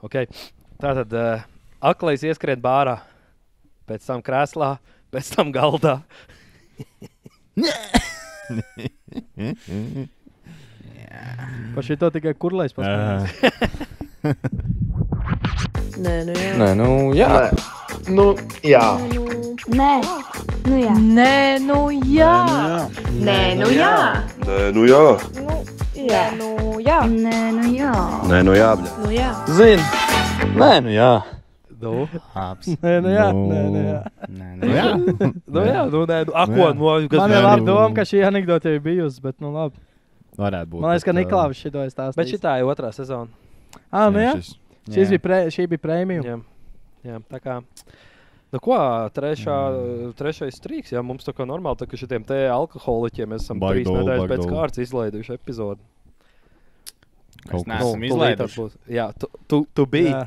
Okay. Tātad aklais ieskrien bārā, pēc tam krēslā, pēc tam galdā. Par šito tikai kurlais paspēlēs. Nē, nu jā. Nē, nu jā. Nu, jā. Nē, nu jā. Nē, nu jā. Nē, nu jā. Nē, nu jā. Jā, nu jā. Nē, nu jā. Nē, nu jā, bļa. Nu jā. Zini. Nē, nu jā. Nu, Nē, nu jā. Nē, nu jā. Nē, nu jā. nu jā, nu nē, nu, ako, nu, kas Man ir vēl? labi doma, ka šī anekdote jau ir bijusi, bet nu labi. Varētu būt. Man liekas, ka Niklāvis šito ir stāstījis. Bet šitā ir otrā sezona. Nu jā. Šī bija prēmija. Jā, jā, tā kā. Nu ko, trešais strīks, jā, mums tā kā normāli, tā kā šitiem te alkoholiķiem mēs esam 3 nedēļas pēc kārtas izlaiduši epizodi. Kaut Nē, kas. esam izlaiduši. Jā, tu biji, Jā,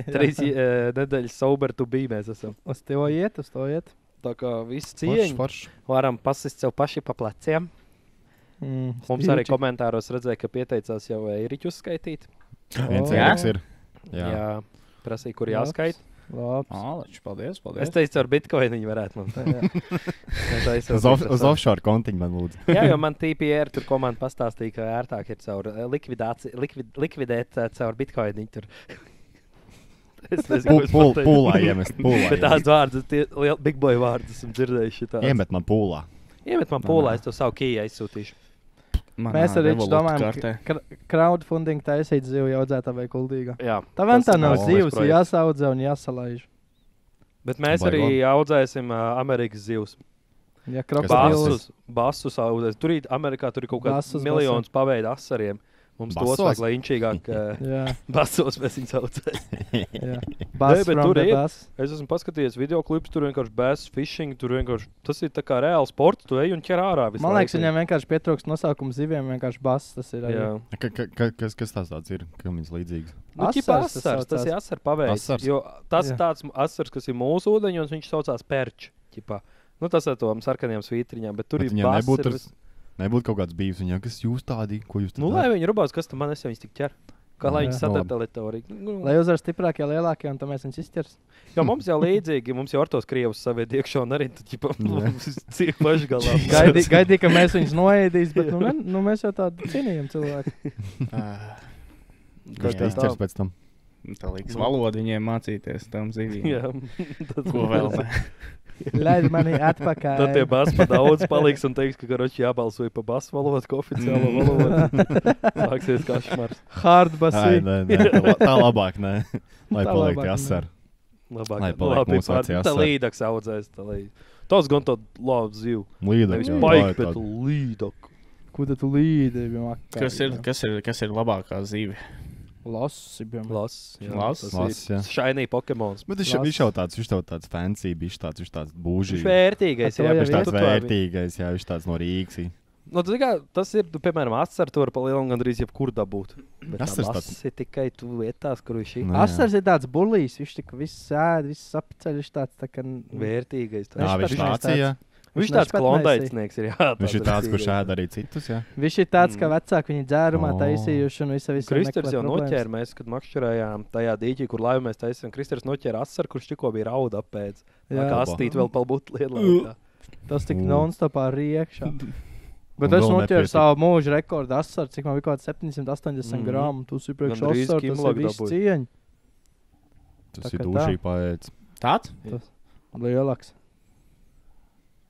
3 nedēļas sober tu biji, mēs esam. Uz to iet. Tā kā viss cieņi, Forši. varam pasist sev paši pa pleciem. Mums arī komentāros redzēja, ka pieteicās jau Eiriķu uzskaitīt. Viens Jā? eiriks ir. Jā, prasīja, kur jāskait. Labs. Āleč, paldies, Es paldies. teicu, ar bitcoinu viņi varētu man. Uz offshore kontiņu man lūdzu. Jā, jo man TPR tur komanda pastāstīja, ka ērtāk ir caur likvidēt caur bitcoinu tur. Es nezinu, ko es pateicu. Pūlā iemest. Bet tās vārdas, tie lieli big boy vārdus esam dzirdējuši šitā. Iemet man pūlā. Iemet man pūlā, es to savu kiju aizsūtīšu. Mēs arī domājam, ka crowdfunding taisīt zivu jaudzētā vai kuldīgā. Jā. Tā vēl tā nav tas zivs, projekts. jāsaudzē un jāsalaiž. Bet mēs Vai arī labi. audzēsim Amerikas zivs. Ja Kas krokodils. Basus audzēs. Tur Amerikā tur ir kaut kāds Basus, miljonus paveida asariem. Mums tos Basos? vajag, lai inčīgāk Jā, basos mēs viņus audzēsim. jā. Bass bet from tur the ir. bass. Es esmu paskatījies video klipus, tur vienkārši bass fishing, tur vienkārši tas ir tā kā reāls sports, tu ej un ķer ārā visu Man liekas, laiku. viņiem vienkārši pietrūkst nosaukums ziviem, vienkārši bass. Tas ir arī. Jā. Kas tās tāds ir? Kam viņas līdzīgas? Nu, ķipa Asars tas asars, tas saucās. ir asar paveids. Asars. Jo tas Jā. ir tāds asars, kas ir mūsu ūdeņos, viņš saucās perč. Ķipa. Nu, tas ar tām sarkanajām svītriņām, bet tur Bet ir viņiem bass. nebūtu Nebūtu kaut kāds bijis viņam, kas jūs tādi, ko jūs Nu, lai viņi rubās, kas tam man es viņus tik ķer. Kā lai Jā. viņi sadara teritoriju. Lai uzvar stiprākie, lielākie, un tad mēs viņus izķers. Jo mums jau līdzīgi, mums jau ar tos krievus saviet iekšā un arī tad, ķipa, cik paši galā. Gaidīja, ka mēs viņus noēdīs, bet nu, mēs jau tādu cienījam cilvēku. Kurš tā izķers pēc tam? Tā liekas valodu viņiem mācīties tam zivīm. Jā. Ko vēl ne? Laid mani atpakaļ. Tad tie basi pa daudz paliks un teiks, ka karoči jābalsoja pa basu valodu, ka oficiālo valodu. Sāksies kašmars. Hard Ai, basī. nē, tā labāk, nē. Lai Tā paliek labāk, tie nē. asari. Labāk. Lai paliek mūsu vecie Tā asari. līdaks audzēs. Tas gan tādu labu zivu. Līdāk. Nevis paik, bet līdak. Ko tad tu līdi? Kas ir labākā zivi? Lasi, piemēram. Las. Las? Las, jā. Shiny Pokemons. Bet Las. viņš jau tāds fancy, viņš tāds būžīgs. Viņš vērtīgais. To Jā, jau Viņš bet tāds tu to arī- vērtīgais, jā, viņš tāds no Rīgas. Nu, tas ir, tu, piemēram, asars, tu vari pa lielam gandrīz jebkur dabūt. Bet Asars tas tāds- ir tikai tu vietās, kur viņš ir. Nu, Asars ir tāds bullijs, viņš tik viss sēd, viss apceļ, viņš tāds tā kā... Vērtīgais. Jā, Viņš viņš pat tāds tāds- ir. Viņš Viņš tāds pat klondaicnieks ir. Jā, Viņš ir tāds, kurš ēd arī citus, jā. Viņš ir tāds, ka vecāki viņi dzērumā O. taisījuši un visa Kristers jau noķēra, mēs, kad makšķerējām tajā dīķī, kur laivu mēs taisījām. Kristers noķēra asaru, kurš tikko bija rauda apēc. Jā. Kā astīt vēl palbūt lielākā. Tas tik non-stopā riekšā. Bet Un es vēl noķēru nepietika. savu mūžu rekordu asaru, cik man bija kaut kāds 780 gramu. Tu esi priekš Gandrīz asaru, tas ir Kimlak viss dabūji. cieņa. Tas Tā ir kā dušīgi paēdz. Tāds? Lielāks.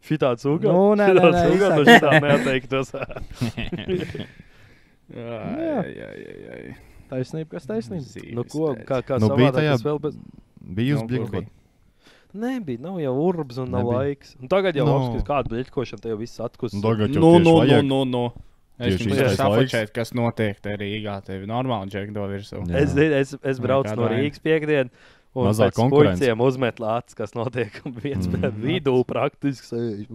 Šitāds uga? Nu, nē, Šitāds nē, uga, īsāk. nu šitā neatteiktos. Jā. Taisnība, kas taisnība? Nu ko, kā Nu, bija savādāk tajā- tas vēl bez... Bija uz Nu, bļikot. Nebija, nav jau urbs un nav Nebija. laiks. Un tagad jau Nu. apskatīs kādu bļķkošanu, te jau viss atkus. Tagad jau Nu, tieši nu, vajag. nu, nu. Es Tieši jums īstais saprotu, kas notiek te Rīgā. Tev normāli džekdo virsū. Jā. Es braucu Nekāda no vaina. Rīgas piekdien. Un Mazāk pēc konkurence. puļciem uzmet lācis, kas notiek. Un viens pēc vidū praktiski sēž.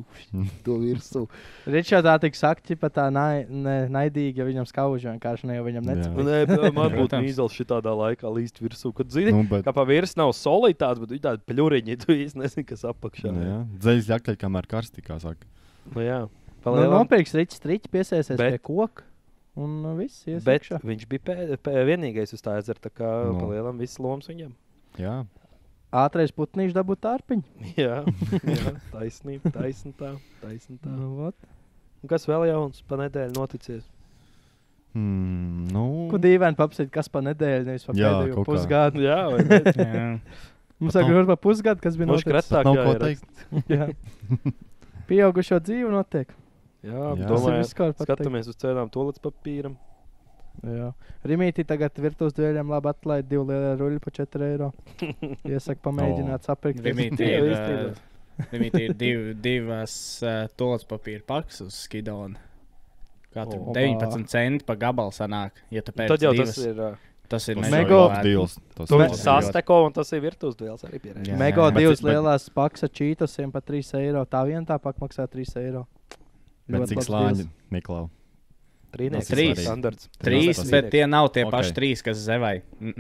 To virsū. Ričā tā tik sakti, pat tā naidīgi, ja viņam skauž vienkārši ne, jo viņam Jā. necip. Un, man būtu Protams. mīzels šitādā laikā līst virsū. Kad zini, Nu, bet, kā pa virs nav solitāts, bet viņi tādi pļuriņi, tu īsti nezini, kas apakšā. nu, jā. Dzeļas ļakļi, kamēr karsti, kā saka. Nu jā. Nu, nopirks riķis, piesēsies Bet- pie koka Un viss ies Bet iekšā. viņš bija vienīgais uz tā ezera, tā kā Nu. pa lielam viss loms viņam. Jā. Ātrais putnīši dabūt ārpiņu. Jā, taisnība, taisn tā. Nu, vot. Un kas vēl jauns pa nedēļu noticies? Nu. Ko dīvaini papsīt, kas pa nedēļu, nevis pa Jā, pēdējo kaut kā. pusgadu. Jā, vai ne? Jā. Mums sāk grūt pa pusgadu, kas bija Mums noticis. kratāk Nav ko jāieraksta. teikt. Jā. Pieaugušo dzīvi notiek. Jā, Jā. Tas ir domāju, viss, ko var pateikt. skatāmies uz cenām tolets papīram. Jā. Rimītī tagad virtuves dueļiem labi atlaid 2 lielie ruļi pa 4 eiro. Iesaka pamēģināt sapirkt. Rimītī Jā, ir, īstenībā. Rimītī ir divas tolets papīra paks uz skidonu. Katru O. 19 centi pa gabalu sanāk, ja tu pēc Tad jau divas. tas ir. Tas ir Mego- nežēlēti. Dīls. Tu Me- viņš sasteko un tas ir virtuves duels arī pierādījis. Jā. Mego Bet- 2 bet- lielās paks ar čītusiem pa 3 eiro. Tā vien tā pak maksā 3 eiro. Bet Ļoti cik labs slāņi, deals. Miklau? Trīnieks Trīs. ir standarts. 3, bet tie nav tie Ok. paši 3, kas zevai.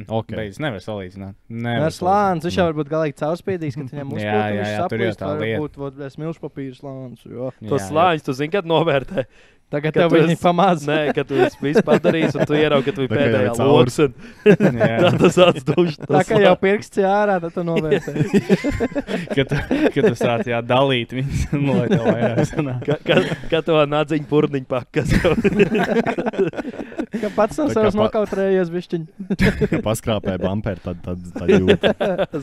Ok. Beidz, nevar salīdzināt. Nē, slānis. Viņš jau varbūt galīgi caurspīdīs, kad viņam Jā, uzpūt. jā, jā, tur jau tā lieta. Varbūt vod smilšu papīra slānis. Jo. Tos slāņus tu zini, kad novērtē. Tagad Kad tev tu viņi esi- pamāc. Nē, kad tu esi visu padarījis un tu ieraugi, ka tu biji Tā kā jau pēdējā ir caurs. loks. un Tā tas atstūš. Tā kā jau pirksts ārā, tad tu novērtē. Kad tu sāc dalīt viņus, lai tev vairāk sanāk. Kā to nadziņu purniņu pakas. Ka pats no Tā kā savas pa- nokautrējies bišķiņ. Ja paskrāpē bumper, tad jūt.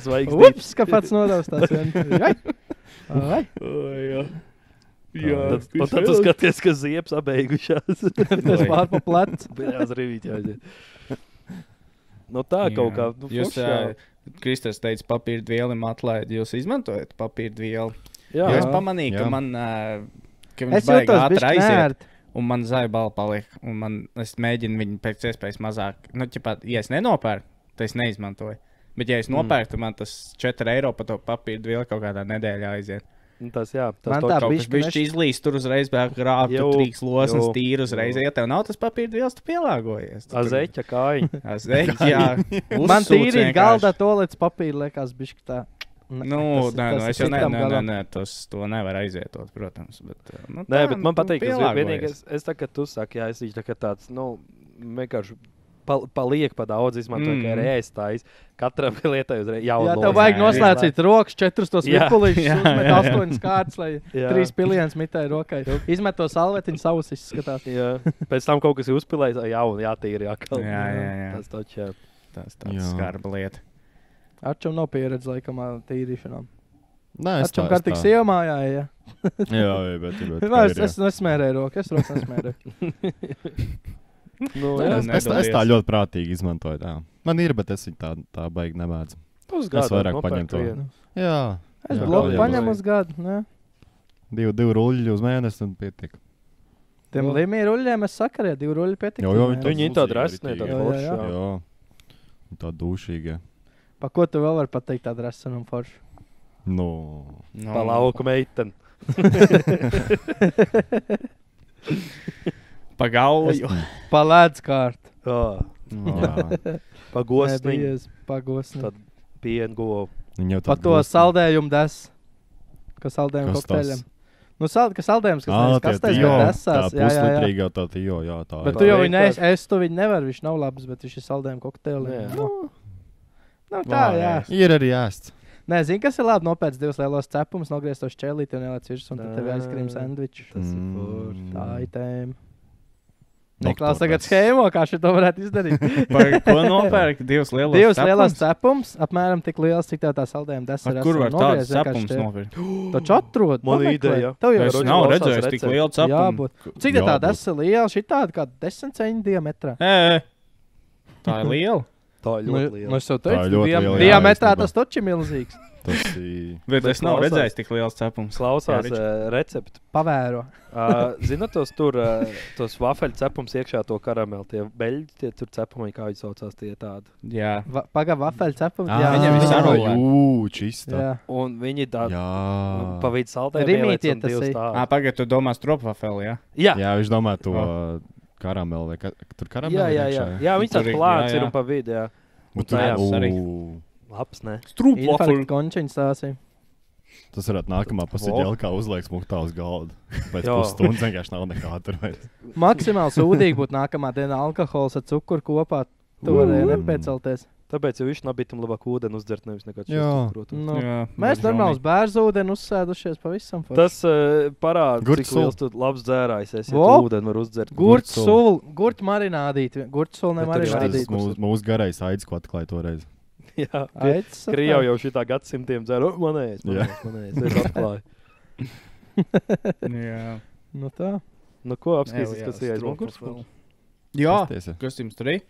Zvaigznīt. Ups, ka pats nodaus tās vien. Ai, Jā, un tad tu skaties, ka ziepes abeigušās. tas pār pa plecu. Bijās rīvīt jāiziet. Nu tā kaut kā. Nu, Jūs, forši, jā. Kristers teica, papīra dvielim atlaid. Jūs izmantojat papīra dvielu? Jā, Jo es pamanīju, Jā. ka man, ka viņš Es baigi jūtos ātri bišķi aiziet. nērti. Un man zaļa balva paliek. Un es mēģinu viņu pēc iespējas mazāk. Nu, ķipā, ja es nenopērku, tad es neizmantoju. Bet, ja es nopērku, tad man tas 4 eiro par to papīra dvielu kaut kādā nedēļā aiziet. Nu, tas jā. Man Tas tā Kaut kas bišķi bišķi izlīst, tur uzreiz bēg grābt, Jū, tur trīks losnes, jū, tīri uzreiz. jū. Ja tev nav tas papīra dviels, tu pielāgojies. Tu tur- Azeķa kājiņa. Azeķa, jā. Man Uzsūc tīri vienkārši. galdā to līdz papīra liekas bišķi tā. Nu, Tas- nē, tas nu, ir es jau citam galam. nē, to nevar aizvietot, protams. Bet, nu, Nē, tā, bet man tu patīk, ka pielāgojies. vienīgais, es tā kā tu saki, jā, es viņš tā kā tāds, nu, vienkārši paliek pa daudz izmantoju, ka ir ēstais. Katram lietai uzreiz jaunu. Jā, tev lozi. vajag jā, noslēdzīt rokas, 4 tos Jā, virpulīšus, jā, uzmet jā. 8 kārtas, lai Jā. 3 pilienas mitēja rokai. Izmet to salvetiņu, savus izskatās. Jā, pēc tam kaut kas ir uzpilējis, jaunu, jātīri, jākal. Jā. Tas taču, jā. Tas tāds Jā. skarba lieta. Atčam nav pieredze laikam ā, tīrīšanām. Nē, es Atčam kārtīgs iemājā, jā. Jā, bet Es nesmērēju roku, es rokas nesmērēju. Nu, Nē, jā, es tā ļoti prātīgi izmantoju. Tā. Man ir, bet es viņu tā baigi nemēdzu. pusgadu vairāk nopērku paņemtu to. vienu. Jā, Es jā, bloku jā, paņemu jā. uz gadu, ne? divi ruļļi uz mēnesi un pietiek. Tiem limī ruļļiem es sakarēju, 2 ruļļi pietika. Jo, Viņi ir tādi uzzīja resnie, ritīgi. tādi Jā, forši. jā, jā. Jā, tā dūšīga. Pa ko tu vēl vari pateikt tādu resenu un foršu? Nu, Nu, Pa lauku meiteni. Pa gauju. Pa lēdz kārtu. Jā, jā. pa gosniņu, Pagosni. Tad pienu govu. Viņa jau Pa tāda to glusta. saldējumu des. Ka saldējumu Kas kokteļiem. tas? Nu, ka saldējums, kas Ā, nevis tie kastēs, tijo, bet tā desās. Jā, jā, jā. puslitrīgā tā tijo, jā, tā Bet ir. tu jau Tā viņu vienkārši- es tu viņu nevar, viņš nav labs, bet viņš ir saldējumu kokteļi. Jā. Nu, tā, jā. Ir arī ēsts. Nē, zini, kas ir labi, nopēc 2 lielos cepumus, nogriezt to šķēlīti un ieliec virsū, un tad tev Ā. aizkrīm sandviču. Tas ir forši. Tā ir tēma. Doktor Neklās tagad tas. schēmo, kā šito varētu izdarīt. Par ko nopērk? Divas lielas 2 lielas cepums, apmēram tik liels, cik tev tā saldējuma desa ir. Kur var tāds Nogriez vienkārši cepums šķēli. nopirkt? Taču atrod. Man pameklē. ideja. Tev jau Es Roģi nav klausās redzējis tik recepti. lielu cepumu. jābūt. Cik tā Jābūt. desa liela? Šitāda kā 10 cm diametrā. Tā ir liela. Tā ir Nu, ļoti nu, liela. es jau Tā ir teicu, ļoti liela, jā, diametrā īstenībā. tas taču ir milzīgs. Tas ir. Bet es nav klausās. redzējis tik liels cepums. Klausās Jā, recepti. Pavēro. Zināt, tos tur tos vafeļu cepums iekšā to karameli. Tie beļģi, tie tur cepumi, kā viņi saucās, tie tādi. Jā. Pagaid, vafeļu cepums. viņam ir sarulē. Čista. Jā. Un viņi tādi Jā. pa vidu saldējumu Rimītie ieliec un tas divus ir. tādus. Pagaid, tu domā stropvafeli, jā? Jā, Jā, viņš domā to Oh. karameli vai tur karameli. jā, jā, jā. Jā, viņš tāds Tur ir- plāns jā, ir jā. un pa vidu, jā. Bet tā jā, arī. Labs, ne? Infarkta končiņas stāsī. Tas varētu nākamā pasīdēļ, kā uzliek smuktā uz galda. Pēc Jā. pusstundas vienkārši nav nekā tur vairs. Maksimāli sūdīgi būtu nākamā diena alkohols ar cukuru kopā. Tu varēji nepiecelties. Tāpēc, ja viņš nabitam labāk ūdeni uzdzert, nevis nekāds Jā. šis. Nu, Jā, mēs normāli uz bērzu ūdeni uzsēdušies pavisam. forši. Tas parāda, Gurķis cik liels tu labs dzērājs esi, ja Vo! tu ūdeni var uzdzert. Gurķis sulu, gurķi marinādīt. Gurķis sulu Bet nemarinādīt. Mūsu garais aids, ko atklāja toreiz. Jā, Aicis Krievi atklāja. jau šitā gadsimtiem dzēra. Manējais, Jā. es atklāju. Jā. Nu tā. Nu ko, apskatīsies, kas ir aiz muguras? Jā. Pasties, ja. Kas jums tur ir?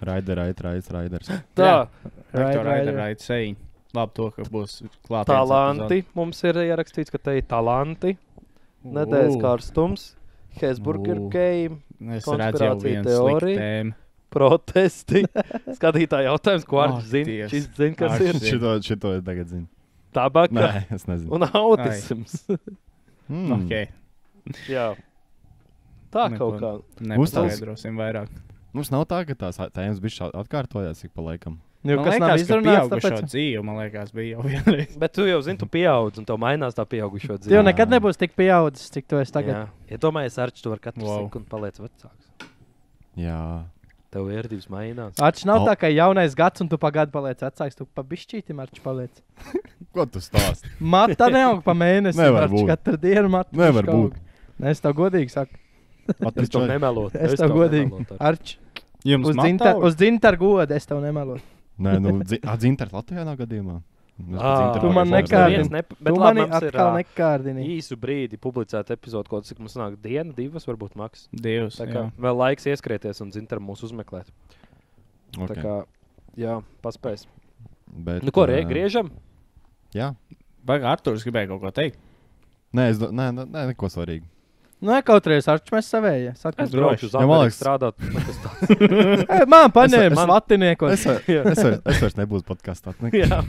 Raiders. Tā, Raiders seiņi. Labi to, ka būs klātienes talanti. Mums ir ierakstīts, ka te ir talanti. Nedēļas karstums. Hesburger game. Es redzu jau konspirācija vienu teoriju. sliktu tēmu. Protesti. Skatītāji jautājums, ko Ak, Arčs zina. Dievs. Šis zina, kas Arčs ir zina. Šito es tagad zinu. tabaka Nē, es nezinu. un autisms. Okay. Jā. Tā Neko kaut kā. Nepaskaidrosim vairāk. Mums nav tā, ka tās tēmas bišķi atkārtojās ik pa laikam. Nu, Man kas nav liekas, ka izrunāts, pieaugušo tāpēc... dzīvi, man liekas, bija jau vienreiz. Bet tu jau zini, tu pieaudz un tev mainās tā pieaugušo Tu dzīve. jau nekad nebūs tik pieaudzis, cik tu esi tagad. Jā. Iedomājies, Arčs, tu vari katru Wow. sekundi paliec vecāks. Jā. Tev ieradības mainās. Atšķi nav Au. tā, ka jaunais gads un tu pagadu paliec vecāks, tu pa bišķītim Arčs paliec. Ko tu stāsti? Mata neaug pa mēnesi, Nevar Arčs būt. katru dienu mata. Nevar bišķi būt. aug. Nē, es tev godīgi saku. Es tev nemelotu. Es tev godīgi. Arčs, Jums uz dzintaru godu es tev nemelotu. Nē, nu, dzintars Latvijā nav gadījumā. Tu man nekārdini. Bet Tu labi, mani mums ir atkal nekārdini. īsu brīdi publicēt epizodu, ko cik mums nāk diena, divas, varbūt maks. Divas. Tā kā vēl laiks ieskrieties un dzintaram mūs uzmeklēt. Tā Okay. kā, jā, paspēs. Bet, Nu ko, griežam? Jā. Baga Artūrs gribēja kaut ko teikt. Nē, nē, neko svarīgi. Nu, nekautrējies, Arčs, mēs savēja. Es braukšu uz Jā, man Ameriku liekas- strādāt. Nekas tāds. Man paņēma man- svatiniekos. Es vairs nebūšu podkāstā. Jā.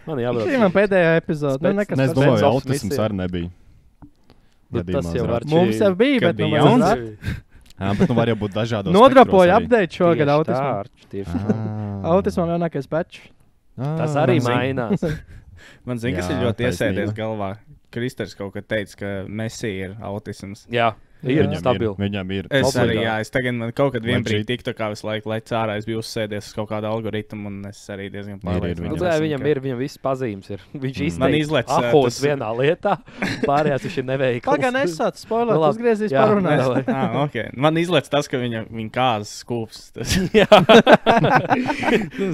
Man jābrauc. Šī man pēdējā epizode. Nu, nekas Es par domāju, Spēc autisms misija. arī nebija. Nu, tas jau var Mums jau bija, Kad bet nu bija vajag jauns? zināt. Jā, bet nu var jau būt dažādos. Nodrapoja update šogad autismu. Tieši tā. Autismam jaunākais patch. Tas arī Man zina. mainās. Man zina, kas Jā, ir ļoti taisnība. iesēdies galvā. Kristers kaut kad teica, ka Messi ir autisms. Jā, ir stabili. Viņam ir. Es Obligāti. arī, jā, es tagad man kaut kad vienbrīd Legit. tiktu kā visu laiku, lai cārā es biju uzsēdies uz kaut kādu algoritmu, un es arī diezgan Man arī ir Nu, viņam. tā, viņam viss pazīmes ir. Viņš Man izteiks izlec, ahos tas- vienā lietā, pārējās viņš ir neveikls. Pagaidām nesāc spoilēt, Nu, labi. uzgriezīs Jā, parunāt. davai. Okay. Man izlaiž tas, ka viņa kāzas skūps. Tas Jā,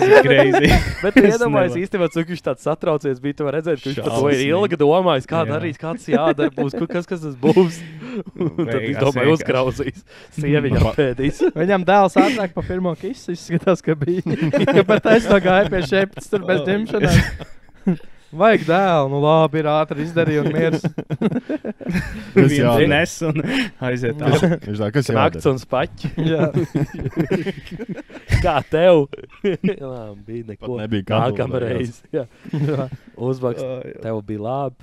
ir greizi. bet Es iedomājies nevaru. īstenībā, cik viņš tāds satraucies bija. Tu vari redzēt, ka viņš par to ir Šausmīgi. ilgi domājis, kā Jā. darīt, kāds jādara būs, kas tas būs. Un tad viņš Beigās domāja, vienkārši. uzkrausīs. Sieviņa apēdīs. Viņam dēls ātrāk pa pirmo kisu izskatās, ka bija. Kāpēc es to gāju pie šeptas tur bez ņemšanās? Vajag dēlu, nu labi, ir ātri izdarīja un miers. Kas Viens jādara? nes un aiziet tālāk. Viņš tā, kas Nakts jādara? un spaķi. Jā. Kā tev? Labi, bija neko. Pat nebija kabula, Nākamreiz. Jā. Uzvaks. Tev bija labi.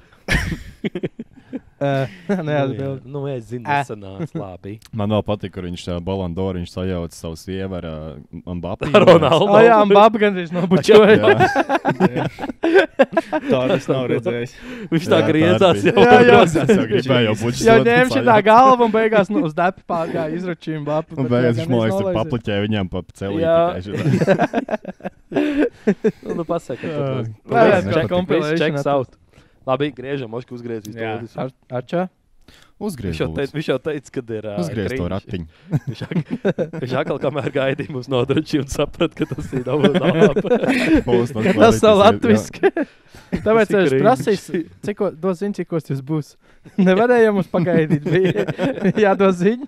Neatbild. Nu, es zinu, nesanāca labi. Man vēl patīk, kur viņš Balandoru, viņš sajauca savu sievu ar Mbappé. Ronaldo. O jā, un baba gandrīz nobučoja. Jā, Tā tas nav redzējis. Viņš tā Jā, griezās tā jau. Jā, jā. es jau gribēju jau būt Jau ņēma šitā galva un beigās uz depi pārgāja izračījumu bapu. Un beigās viņš, man liekas, tur papliķēja viņam pa celī. Jā. tikai šitā. Nu, pasaka. Vajag kā compilation Checks atrast. out. Labi, griežam, Moška uzgriezīs. Jā. Arčā? Uzgriez. Viņš jau teica, ka ir Uzgriez to kriņš. ratiņu. Viņš atkal, kamēr gaidīja mums nodroši un saprata, ka tas ir daudz labi. Tas nav latviski. Tāpēc Tas ir es cringe. prasīju, dos ziņu, cikos jūs būs. Nevarēja mums pagaidīt. Bija jādos ziņu.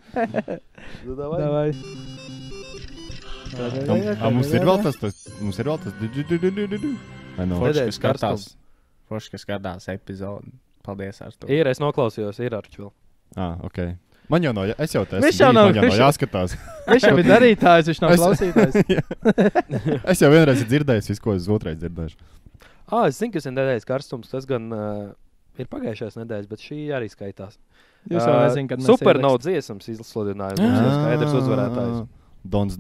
Davai. Mums ir vēl tas. Mums ir vēl tas. Vai nav? Nedēļas Forši, kas skatās epizodi. Paldies, Artur. Ir, es noklausījos, ir Arčs vēl. Ok. Man jau nav, es jau teicu, Viņš jau nav- man jau nav viņš- jāskatās. Viņš jau ir darītājs, viņš nav Es- klausītājs. Es jau vienreiz esmu dzirdējis, visu, ko es otrais dzirdēšu. Es zinu, kas ir nedēļas karstums. Tas gan ir pagājušās nedēļas, bet šī arī skaitās. Jūs jau nezināt, kad mēs Super ierakstām. nav dziesmas izsludinājums. Mums jau skaidrs uzvarētājs.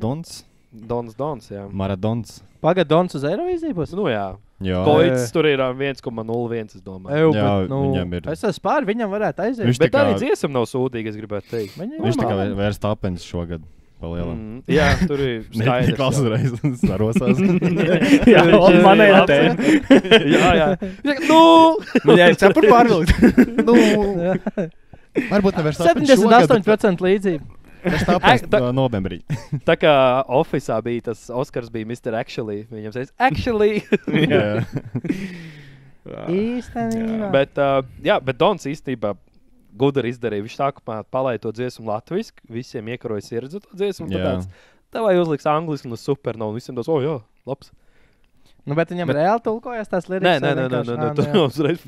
Dons. Dons, jā. Maradons. Pagad Dons uz Eirovīziju būs? Nu jā. Jā. Koits tur ir 1,01, es domāju. Bet, viņam ir. Es esmu pār, viņam varētu aiziet. Viņš Bet tā kā- arī dziesam nav sūdīgi, es gribētu teikt. Viņš tikai vairs tāpens šogad. Jā, tur ir Skaidrs. skaidrs. Uzreiz sarosās. Jā, un man ir tā. Jā. Nu! Viņai ir cepuri pārvilkt. Varbūt nevar tāpens šogad. 78% līdzība. Viņš tāpēc novembrī. Tā kā Office'ā bija tas Oskars bija Mr. Actually. Viņam teica, actually. Jā. Īstenībā. Bet Dons īstenībā gudri izdarīja. Viņš sākumā palaida to dziesmu latviski. Visiem iekaroja sirds to dziesmu. Tā vai uzliks angliski un supernovu. Visiem dos, jā, labs. Nu, bet viņam reāli tulkojas tās lirikas? Nē. Tu uzreiz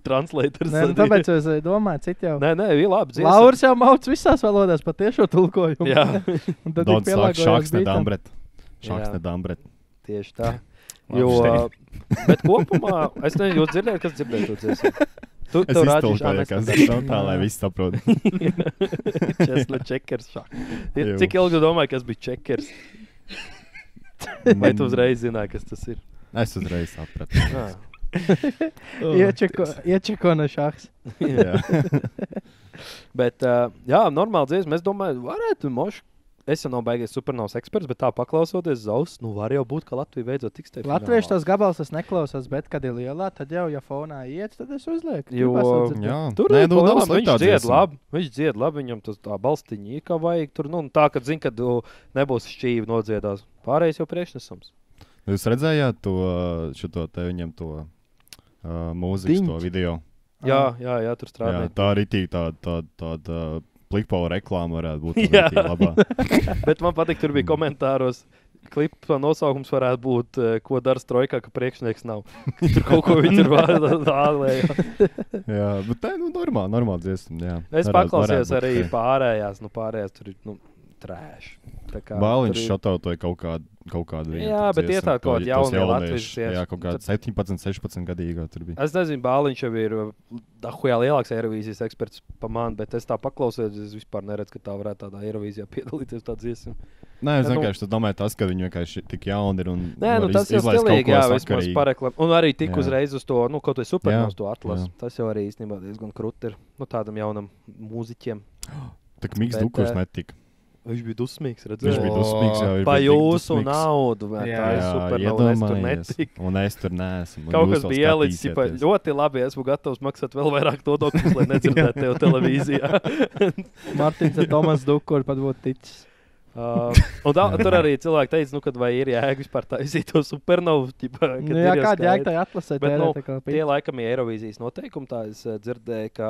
translators. Nē, tāpēc es domāju, citi jau. Nē, ir labi dziesma. Lauris jau mauc visās valodās pat tiešo tulkojumu. Jā. Un tad Dons sāk šaks ne bītam. dambret. Šaks ne dambret. Tieši tā. Bet kopumā, es nezinu, jūs dzirdējāt, kas dzirdēja to dziesmu? Es iztulkoju, kas ir tā, lai viss saprot. Česla čekers šāk. Cik ilgi domāju, kas bija čekers? Vai tu uzreiz zināji, kas tas ir? Es uzreiz sapratu. Iečeko no šaks. Jā. Bet, normāli dziesma, es domāju, varētu moši. Es jau nav baigies supernovas eksperts, bet tā paklausoties zaus, var jau būt, ka Latvija beidzot tiks tev. Latviešu tos gabals es neklausās, bet, kad ir lielā, tad jau, ja fonā iet, tad es uzlieku. Tur viņš dzied labi, viņam tas tā balstiņa kā vajag. Tur, tā, kad zin, kad nebūs šķīvi nodziedās. Pārējais jau priekšnesums. Jūs redzējāt šo te viņam to mūzikas, to video? Jā, tur strādāja. Jā, tā arī tāda Plikpova reklāma varētu būt labā. Bet man patīk, tur bija komentāros. Klipa nosaukums varētu būt, ko dara Strojkā, ka priekšnieks nav. Tur kaut ko viņi tur vālēja. Jā, bet tā ir normāli dziesma. Es paklausījos arī pārējās. Pārējās tur ir trēš. Bāliņš šatautoja kaut kādu vietu. Jā, bet ir tāda kaut kāda jaunie latvieši. Jā, kaut kāda 17, 16 gadīgā tur bija. Es nezinu, Bāliņš jau ir dahujā lielāks Eirovīzijas eksperts pa mani, bet es tā paklausījos, es vispār neredzu, ka tā varētu tādā Eirovīzijā piedalīties tā dziesma. Nē, es vienkārši domāju tas, ka viņi vienkārši tik jauni ir un tas jau stilīgi, jā, vismaz pareklam. Un arī tik uzreiz uz to, kaut vai supernovas to atlas. Tas jau arī īstenībā diezgan krut ir tādam jaunam mūziķiem. Tak Miks Dukurs netika. Viņš bija dusmīgs, redzēju. Viņš bija dusmīgs, jā. Pa jūsu naudu, vai tā ir supernova, es tur netiku. Un es tur neesmu. Kaut kas bija ielicis, ļoti labi, esmu gatavs maksāt vēl vairāk nodokļus, lai nedzirdētu tev televīzijā. Martins un Tomas Dukuri pat būtu ticis. Tur arī cilvēki teica, kad vai ir jēga vispār taisīt to supernovu. Jā, kāda jēga tai atlasēt? Bet tie laikam ir Eirovīzijas noteikumi, tā es dzirdēju, ka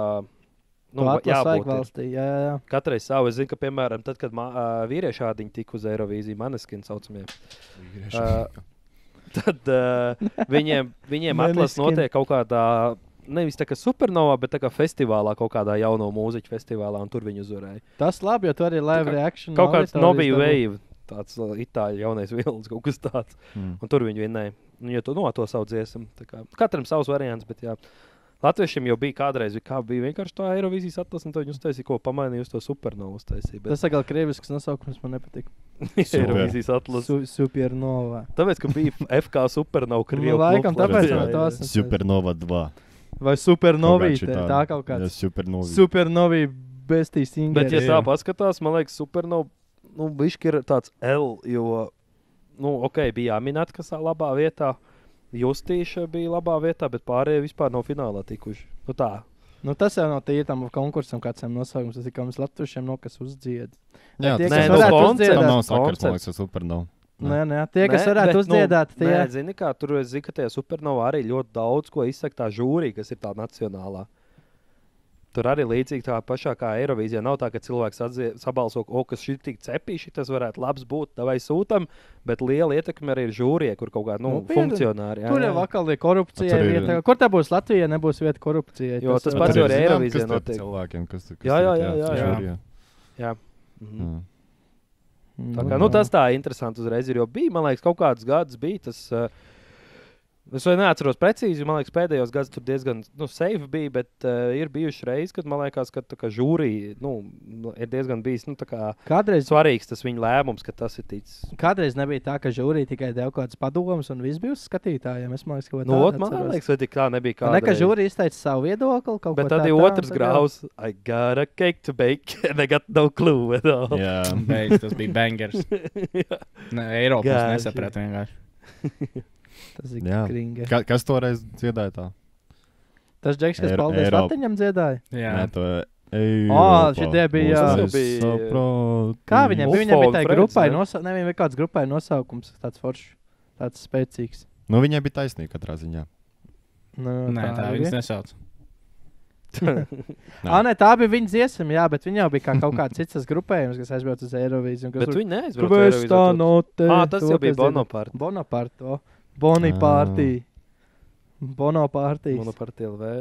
jābūt valstī, jā. Katrai savu. Es zinu, ka, piemēram, tad, kad vīrieši ādiņi tika uz Eirovīziju, Maneskin saucamie, tad viņiem atlas notiek kaut kādā, nevis tā kā supernovā, bet tā kā festivālā, kaut kādā jauno mūziķu festivālā, un tur viņi uzvarēja. Tas labi, jo tu arī live reaction. Kaut kāds Nobby Wave, tāds itāļu jaunais vilns, kaut kas tāds. Un tur viņi vinnēja. Ja tu to savu dziesmu. Katram savs variants, bet jā. Latviešiem jau bija kādreiz, bija vienkārši tā Eirovīzijas atlas, un viņi uztaisīja, ko pamainīja uz to supernovu uztaisīja. Bet... Tas atkal krievisks nosaukums man nepatika. Eirovīzijas atlas. Supernova. Tāpēc, ka bija FK supernova Krievu klubs. Laikam tāpēc man tos. Supernova 2. Vai supernovī, tā kaut kāds. Supernovī bestī singeri. Bet, ja tā paskatās, man liekas, supernova, bišķi ir tāds L, jo, bija jāminēt, kas labā vietā. Justīša bija labā vietā, bet pārējie vispār nav finālā tikuši. Tā. Tas jau nav tītam konkursam kādiem nosaukums. Tas ir kā mums latviešiem kas uzdzied. Jā, tie, tas nav sakars, man liekas, supernova. Nē, tie, kas varētu uzdziedāt, tie. Nē, zini kā, tur es zinu, ka tie supernova arī ļoti daudz, ko izsaka tā žūrija, kas ir tā nacionālā. Tur arī līdzīgi tā pašā kā Eirovīzijā nav tā, ka cilvēks sabalso, kas šī tik cepīši, tas varētu labs būt, vai sūtam, bet liela ietekme arī ir žūrie, kur kaut kāda funkcionāri. Tur jau vakal ir korupcija vieta. Kur tā būs Latvijā, nebūs vieta korupcijai. Jo tas pats jau arī Eirovīzijā notiek. Cilvēkiem, kas Jā. Tā kā, tas tā interesanti uzreiz ir, jo bija, man liekas, kaut kāds gads bija tas... Es vēl neatceros precīzi, man liekas, pēdējos gados tur diezgan safe bija, bet ir bijuši reizes, kad man liekas, ka tā kā žūrija ir diezgan bijis tā kā Kādreiz, svarīgs tas viņa lēmums, ka tas ir ticis. kādreiz nebija tā, ka žūrija tikai deva kaut kādas padomas un viss bija uz skatītājiem. Es man liekas, ka Man liekas, vai tik tā nebija kāda. Ne, ka žūrija izteica savu viedokli kaut Bet ko tad ir otrs graus. I got a cake to bake and I got no clue at all. Jā, Beidz, tas bija bangers. Eiropas Gāži. nesaprāt vienkārši. Tas ir Jā. kringa. Kas toreiz dziedāja tā? Tas Džeks, kas paldies Eiropa. Latiņam dziedāja. Jā. Nē, to šitie bija, Kā viņam bija? Viņam bija tā grupai, viņam bija kāds grupai nosaukums, tāds foršs, tāds spēcīgs. Nu, viņai bija taisnība katrā ziņā. Nu, Nē, tā arī viņas bija. nesauc. Nē, tā bija viņa dziesma, jā, bet viņa jau bija kā kaut kāds cits grupējums, kas aizbrauc uz Eirovīziju. Bet viņi neaizbrauc Kāpēc tā notē? Tas jau bija Bonaparte. Bonaparte. Bonaparte. Bonaparte. Bonaparte LV.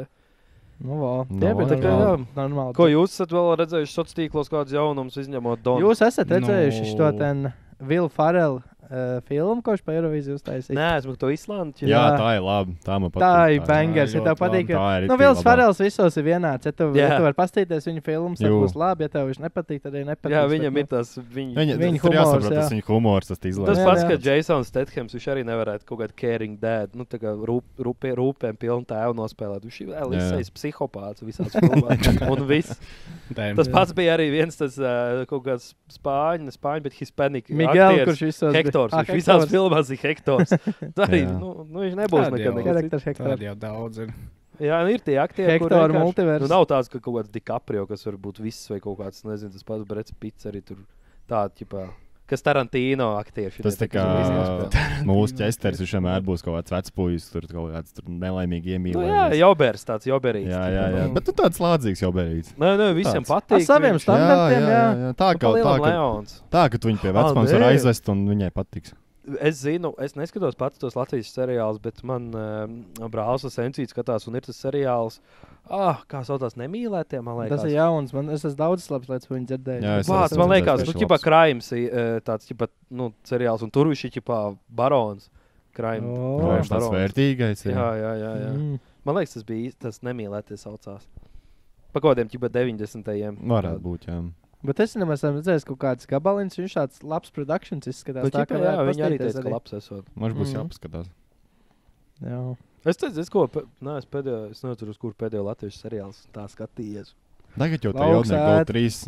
Nu, vā. Nu, Tie bija tā kā jā. normāli. Ko jūs esat vēl redzējuši sociālos tīklos, kādus jaunumus izņemot Donu? Jūs esat redzējuši Nu. šo ten Will Ferrell filmu, ko viņš pa Eirovīziju uztaisīja? Nē, esmu to Islandu. Jā, tā ir labi. Tā man patīk. Tā ir bangers, ja tev ļoti patīk. Tā ir Nu, Vils Ferrells visos ir vienāds. Ja tu Jā. vari pastīties viņa filmas, tad Jū. būs labi. Ja tev viņš nepatīk, tad arī nepatīk. Jā, viņam ir tas. Viņa Viņa humors, humors, jā. tas viņa humors, tas izlaiž. Tas Jā, pats, jā. ka Jasons Stathams, viņš arī nevarētu kaut kādu caring dad, nu tā kā rūpēm pilnu tēvu nospēlēt. Viņš ir Elisejs psihopāts visās filmās. Un viss. Tas pats bija arī viens tas kaut kāds spāņu, bet hispanic Miguel, aktieris. kurš visos bija- Hektors, Ah, viņš visās Hektors. filmās ir Hektors. Tā arī, Jā. viņš nebūs Tādi nekad jau. nekas cits. Karakters Hektor. Tādi jau daudz ir. Jā, nu ir tie aktieri, kur Hektora vienkārši- multivers. Nu, nav tāds, ka kaut kāds DiCaprio, kas var būt viss vai kaut kāds, nezinu, tas pats Brets Pitts arī tur tādi, ķipā, kas Tarantino aktieši. Tas tā kā mūsu ķesteris, viņš vienmēr būs kaut kāds vecpuļs, tur kaut kāds tur nelaimīgi Nu, jā, iemīlējies. Jobers, tāds Joberīts. Jā. Bet tu tāds lādzīgs jau bērīts. Nē, visiem Tāds. patīk. Ar saviem viņš- standartiem, jā. Tā Nu, kā, pa lielam tā, ka, Leons. tā, ka tu viņu pie vecmāmas var nē. aizvest un viņai patiks. Es zinu, es neskatos pats tos Latvijas seriālus, bet man brālis Sencīts skatās, un ir tas seriāls, kā saucās, Nemīlētie, man liekas. Tas ir jauns. Es esmu daudz labas lietas par viņu dzirdējis. Jā, es Vārds, esmu man redzējis, liekas, viņš nu, ir ķipā labs. Crimes, tāds, ķipā, seriāls, un tur viņš ir, ķipā, barons. Crime. O. Viņš tāds barons. vērtīgais. Jā. Mm. Man liekas, tas bija tas Nemīlētie saucās. Pa kodiem, ķipā, 90. Varētu būt, jā. Bet es nemaz esmu redzējis kaut kāds gabaliņš. Viņš tāds labs produkcijas izskatās. Bet, Tā ķipā, kā jā, varētu viņi arī pastīties teica, ka labs esot. Mums būs Mhm. jāpaskatās. Jā. Es teicu, es neatceros, kur pēdējo latviešu seriāls tā skatījies. Tagad jau tie Lauks jaunie ēd. GO3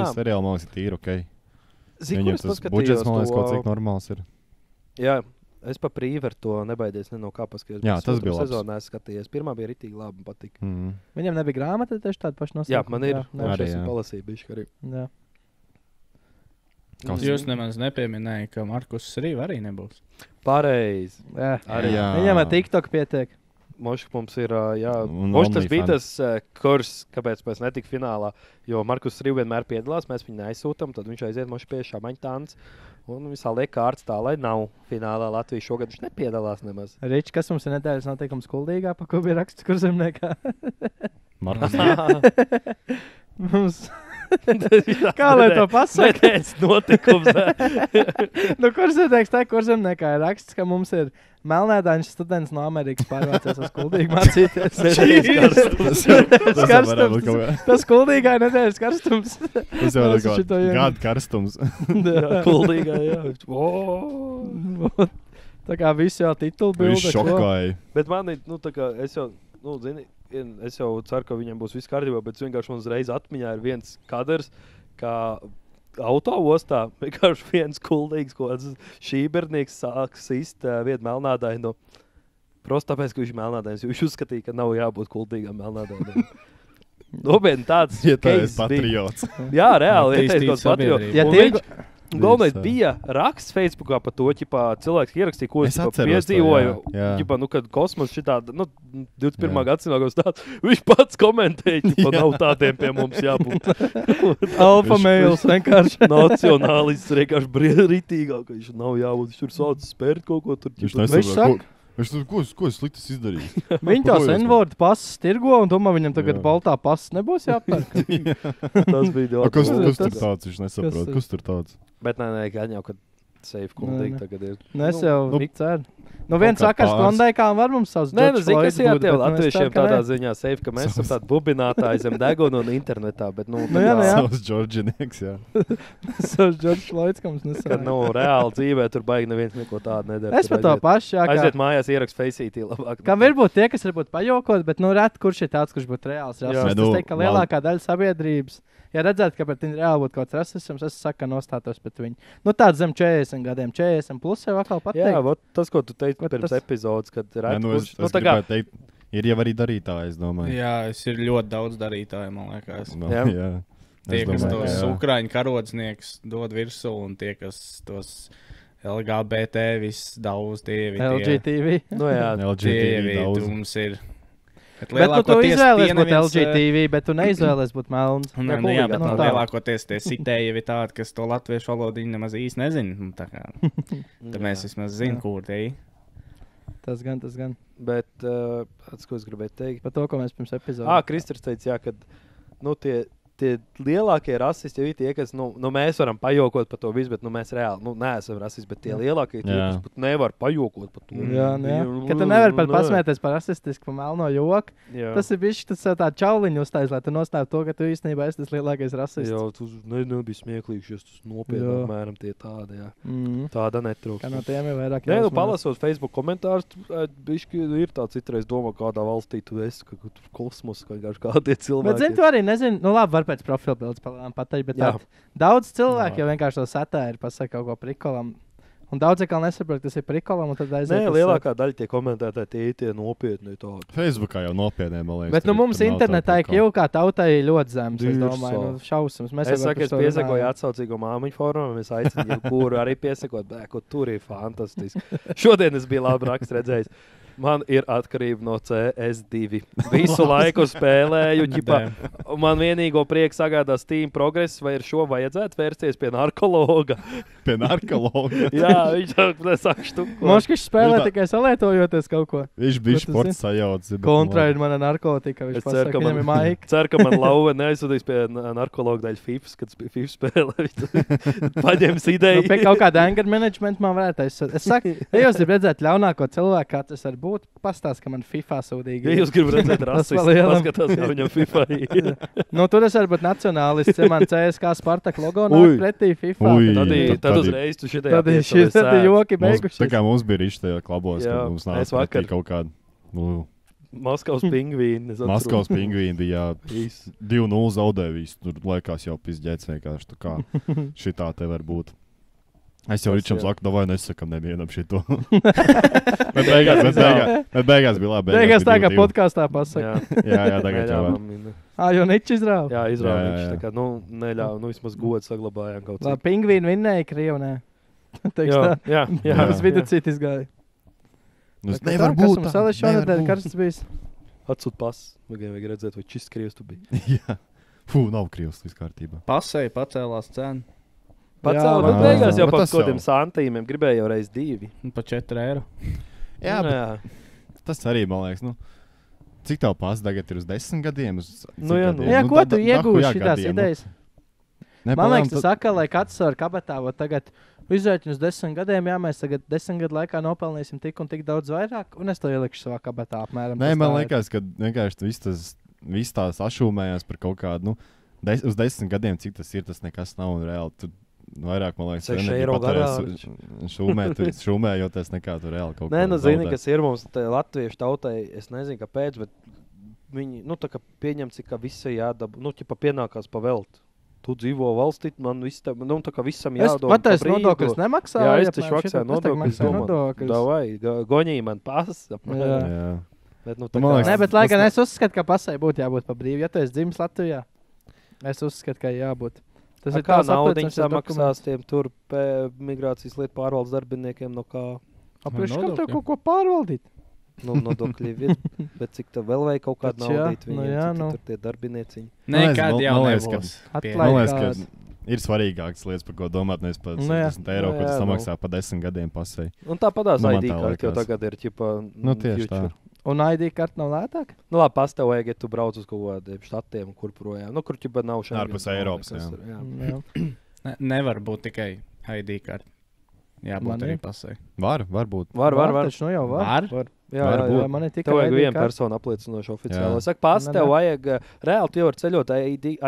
Jā. seriāli, man liekas, ir tīri ok. Zini, Viņam tas budžets, man liekas, kaut cik normāls ir. Jā, es pa prīveru to nebaidies ne no kā paskatījos. Jā, bet tas otru bija labs. sezonā es skatījos. Pirmā bija ritīgi labi, man patika. Viņam nebija grāmata, tieši tāda paša nosaucuma. Jā, man ir. Jā, Arī Arī, esmu jā. palasījis bišķi arī. jā. Jūs nemaz nepieminējāt, ka Markus Rīva arī nebūs. Pareizi. Jā. Arī Jā. Viņam ar TikTok pietiek. Mošs mums ir, jā, Un Mošs tas OnlyFans. bija tas kurs, kāpēc mēs netikām finālā. Jo Markus Rīva vienmēr piedalās, mēs viņu neaizsūtām, tad viņš aiziet Mošs pie šāmaņtāns. Un visā liek kārtas tā, lai nav finālā Latvijas šogad viņš nepiedalās nemaz. Ričs, kas mums ir nedēļas noteikums Kuldīgā, pa ko bija raksts kurzemniekā? Markus, Mums... Kā lai to pasaka? Nedēļas notikums. Nu, kurzemnieks tā, kurzemniekā ir raksts, ka mums ir melnēdaņš students no Amerikas pārvācies uz Kuldīgu mācīties. Karstums. Tas Kuldīgā ir nedēļas karstums. Tas jau ir Es šito kaut ieminu. kāds karstums. Jā, kuldīgā, jā. O! Tā kā visi jau titulu Viņš bilde. ko? šokāja. Bet man ir, nu, tā kā es jau, nu, zini, es jau ceru, ka viņam būs viss kārtībā, bet vienkārši man uzreiz atmiņā ir viens kadrs, kā autoostā vienkārši viens kuldīgs, ko šībernieks sāk sist vienu melnādainu. Prosti tāpēc, ka viņš ir melnādains, jo viņš uzskatīja, ka nav jābūt kuldīgam melnādainam. Nopietni tāds Ja tā ir case bija. patriots. Jā, reāli, ja Attīstīt teicu, kaut patriots. sabiedrību. Ja Un tirgu- viņš- Galvenais Viņš, bija raksts Facebookā par to, ķipā, cilvēks ierakstīja, ko es Es ķipā, atceros to, piedzīvoju. jā. Ķipā, nu, kad kosmos šitāda, nu, 21. Jā. gadsimtā kaut kas tāds, viņš pats komentēja, ka nav tādiem pie mums jābūt. Alfa mails vienkārši. Nacionālists vienkārši brīvītīgāk, ka viņš nav jābūt. Viņš tur sauc spērt kaut ko tur. Viņš ķipā. nesaprot, Viņš tur, ko es sliktas izdarīju? Viņi Par tos ko jūs N-vārdu pasas tirgo, un domā, viņam tagad Jā. baltā pasas nebūs jāpērk. Tas bija A, ļoti. kas Tas- tur tāds? Viņš nesaprot. tas- Kas tur tāds? Bet nē, gan jau, kad safe kuldīgi Nē. tagad ir. Nu, es jau nu- tik ceru. Nu, viens Kaut kā sakars pāris. Klondajkā var mums savus Nē, nu, George zini, kas Floyds jā, būt, tie bet, nu, es latviešiem ceru, ka tādā nē. ziņā safe, ka mēs esam tādi bubinātāji zem deguna un internetā, bet, nu, Nu, jā, nu, jā. Savs Džordžinieks, jā. Savs George Floyds, ka mums Kad, nesaka. nu, reāli dzīvē tur baigi neviens neko tādu nedara. Es par to pašu, jā, Aiziet kā. mājās, ierakst Faceitī labāk. Kam varbūt tie, kas varbūt pajokot, bet, nu, ret, kurš ir tāds, kurš būtu reāls Jā. rasists. Nē, nu, Es teiktu, ka lielākā daļa sabiedrības, ja redzētu, ka pret viņu reāli būtu kaut kāds rasisms, es saku, ka nostātos pret viņu. Nu, tāds zem 40 gadiem, 40 plus jau atkal pateikt. Jā, vot, tas, ko tu teici Ko pirms tas- epizodes, kad Nē, redz, nu, kurš, es tā kā, gribētu teikt, ir jau arī darītāji, es domāju. Jā, es ir ļoti daudz darītāju, man liekas. No, Jā. jā. Tie, Es kas domāju, tos ka jā. ukrāņu karodzniekus dod virsū, un tie, kas tos LGBT viss daudz dievi. LGTV. nu jā, LGTV Dievi, daudz. mums ir. Bet tu izvēlējies būt eh, LGTV, bet tu neizvēlējies būt melns. Nē, nu, jā, bet Nu, nu, tā. lielākoties tie sitēji ir tādi, kas to latviešu valodu viņi nemaz īsti nezina. Nu, tā kā, tad mēs vismaz zinām, Jā. kur tie ir. Tas gan, tas gan. Bet, tas, ko es gribēju teikt. Par to, ko mēs pirms epizodē. Kristers teica, jā, ka, nu, tie lielākie rasisti jau ir tie, kas, nu, mēs varam pajokot par to visu, bet, nu, mēs reāli, nu, neesam rasisti, bet tie Jā. lielākie tie, Jā. kas pat nevar pajokot par to. Jā, nu, jā. Nu, Ka tu nevari pat nē. pasmēties par rasistisku, pa melno joku. Jā. Tas ir bijis tas tā čauliņu uztais, lai tu nostāvi to, ka tu īstenībā esi tas lielākais rasists. Jā, tu nebija smieklīgs, tas nopietni, Jā. apmēram tie tādi, jā. Mm. Tāda netrūkst. Kā no tiem ir vairāk Nē, nu, jāuzmanās. palasot Facebook komentārus, bišķi ir tā citreiz domā, kādā valstī tu esi, ka tur kosmos, ka kādi Bet, zini, cilvēki. tu arī nezini, nu labi, var pēc profilbildes pateikt, bet Jā. daudz cilvēku jau vienkārši to satēri pasaka kaut ko prikolam. Un daudz atkal nesaprot, tas ir prikolam, un tad aiziet. Nē, uz- lielākā daļa tie komentētāji, tie nopietni tādi. Facebookā jau nopietni, man liekas. Bet nu, tur- mums tur nav internetā tā ir jau kā tautai ļoti zems. Es Dīrs domāju, savu. nu, šausmas. Mēs Es jau saku, par es to piesakoju runājam. atsaucīgo māmiņu formām, es aicinu, kuru arī piesakot, ko tur ir fantastiski. Šodien es biju labi raksts redzējis. Man ir atkarība no CS2. Visu laiku spēlēju, ģipā, un man vienīgo prieku sagādā Steam progress, vai ar šo vajadzētu vērsties pie narkologa. Pie narkologa. Jā, viņš saka štuku. Moškiņš spēlē Viņš tā- tikai salietojoties kaut ko. Viņš bija Ko tu sports sajauts. bet, nu, Kontra ir labi. mana narkotika. Viņš Es ceru, pasaka, ka viņam ir man, maika. ceru, ka man lauva neaizsūtīs pie narkologa daļa FIFA, kad FIFA spēlē. Viņš paņems Nu, ideju. pie kaut kāda anger management man varētu aizsūt. Es saku, ja jūs gribat redzēt ļaunāko cilvēku, kā tas var būt, pastāst, ka man FIFA sūdīgi. Ja jūs gribat redzēt Tas rasistu, vēl lielam. paskatās, kā viņam FIFA ir. Nu, tur es varu būt nacionālists, ja man CSK Spartak logo Ui. nāk pretī FIFA. Ui. Tad Tad ir- uzreiz tu šitajā Tad ir piesalies šis tad ir sēdz. joki Mums, tā beigušies. kā mums bija rīšs tajā klabos, Jā, kad mums es nāca vakar- pretī kaut kāda. Nu, Maskavas pingvīni. es atceros. Maskavas pingvīni bija Viss. 2-0 zaudējis. Tur liekas jau pizdzēts vienkārši. Tā kā šitā te var būt. Es jau Tas, Ričam jā. saku, davai nesakam nevienam šito. bet beigās bija labi. Beigās tā kā bija 2-2. podkāstā pasaka. Jā, Jā, tagad jau var. neļāvām viņu. Jo Ničs izrāva. Jā, Jā, izrādījās. jā. Tā kā, nu, neļāva, nu, vismaz godu saglabājām kaut Labi, cik. pingvīni vinnēja Krievnē. Teiks Jā, tā. jā, jā. Jā, uz viduscīt izgāja. Nu, Tā kā nevar tā, kas būt. mums tā, vēl nevar šonadēļ būt. karsts bijis. Atsūt pasu. Vajag redzēt, vai čist krievs tu biji. Jā. Fū, nav krievs, viss kārtībā. Pasēji pacēlās cenu Pacēl, Jā, bet beigās jau bet par tas kaut kādiem jau- santīmiem gribēja jau reiz 2. pa 4 eiro. Jā, Nu, bet tas arī, man liekas, nu, cik tev pās tagad ir uz 10 gadiem? Uz cik Nu, jā, nu. gadiem? Jā, ko tu da- iegūsi dahujā šitās gadiem, nu. idejas? Ne, Man liekas, palēm, tas saka, lai katrs var kabatā, vot tagad izvērķi uz 10 gadiem, jā, mēs tagad 10 gadu laikā nopelnīsim tik un tik daudz vairāk, un es to ielikšu savā kabatā apmēram. Nē, tas man tā ir. liekas, ka vienkārši viss tās sašūmējās par kaut kādu, nu, uz 10 gadiem, cik tas ir, tas nekas nav un reāli. Tu vairāk, man liekas, 6 enerģiju eiro patērēs šūmējoties nekā tur reāli kaut Nē, ko nu, zini, zaudēt. kas ir mums te latviešu tautai, es nezinu, kāpēc, bet viņi, nu, tā kā pieņem, cik kā visi jādabū, nu, ķipa pienākās pavēlt. Tu dzīvo valstī, man viss tam, nu, tā kā visam Es jādomā. pat es nodokļus nemaksāju. Jā, es apmēram taču šito, maksāju es tagad nodokļus. maksāju domā, nodokļus. Davai, goņī man pasa. Jā. Jā. Bet, nu, Nu, tā man kā, liekas, Nē, bet lai tas gan ne- es uzskatu, ka pasai būtu jābūt pa brīvu. Ja tu esi dzimis Latvijā, es uzskatu, ka jābūt. Tas tā ir kā tās naudiņu apliecinošais samaksās tiem tur migrācijas lietu pārvaldes darbiniekiem, no kā, Apriekš, kam tev Nodokļi. kaut ko pārvaldīt? nu, nodokļi ir, bet cik tev vēl vajag kaut kādu Taču jā, naudīt nu viņiem, jā, cik nu. tur tie darbinieciņi. Nekad man jau liekas, ka- nebūs. Atlaid. Man liekas, ka Kādās. ir svarīgākas lietas, par ko domāt, nevis par Nu, jā. 60 eiro, Nu, ko tas jā, nu. samaksā pa 10 gadiem pasai. Un tāpatās Nu, man ID tā karti jau liekas. tagad ir, ķipa, Nu, tieši tā. future. Un ID karta nav lētāka? Nu, labi, pastāv vajag, ja tu brauc uz kaut kādiem štatiem, kur projām. Nu, kur ķipa nav šeit. Ārpus Eiropas, jā. Jā. Nevar būt tikai ID karti. jābūt Man arī ir. pasai. Varbūt. Var. Taču, nu jau var. Var? Jā, Var jā, būt. jā. Man ir tikai Tev vajag ID vienu karti. personu apliecinošu oficiālo. Jā. Es saku, pas, Ne, tev ne. vajag reāli, tu vari ceļot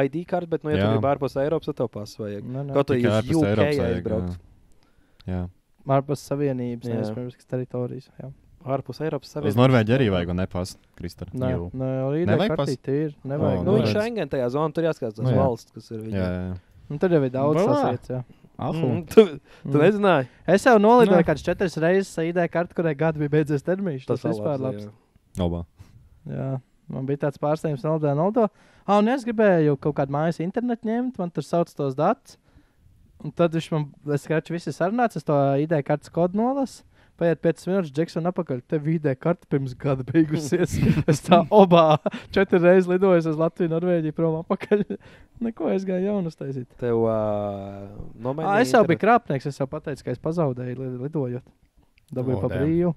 ID karti, bet, nu, ja tu Jā. gribi ārpus Eiropas, tad tev pas vajag. Ne, ne. Kaut arī Tikai uz ārpus UK Eiropas vajag, aizbraukt. Jā. Ārpus Savienības, Jā. nevis pirms teritorijas. Jā. Ārpus Eiropas Uz Savienības. Norvēģi arī vajag, un nepast, Kristāna. Nē, Jū. ID Nevajag kartīte ir. Nevajag. Nu, Nu, viņš redz. Schengen tajā zonā, tur jāskatās tās Nu, jā. valsts, kas ir Jā, viņa. jā. Nu, tur jau ir daudz Balā. sasietas, jā. Tu nezināji? Es jau nolidoju Nu. kāds 4 reizes ID karti, kurai gadu bija beidzies termiņš. Tas Tas vispār labs, labs. jā. Obā. Jā, man bija tāds pārsteigums, nolidojot. Un es gribēju kaut kādu mājas internetu ņemt, man tur sauc tos datus. Un tad viņš man, es skaidrs, visi sarunāts, es to ID kartes kodu nolasu. Paiet 5 minūtes, Džekson apakaļ. Tev ID karte pirms gada beigusies. Es tā obā 4 reizes lidoju uz Latviju, Norvēģiju, prom apakaļ. Neko es gāju jaunu uztaisīt. Tev nomainīja Es jau biju internetu. krāpnieks, es jau pateicu, ka es pazaudēju lidojot. Dabūju O, pa damn. brīvu.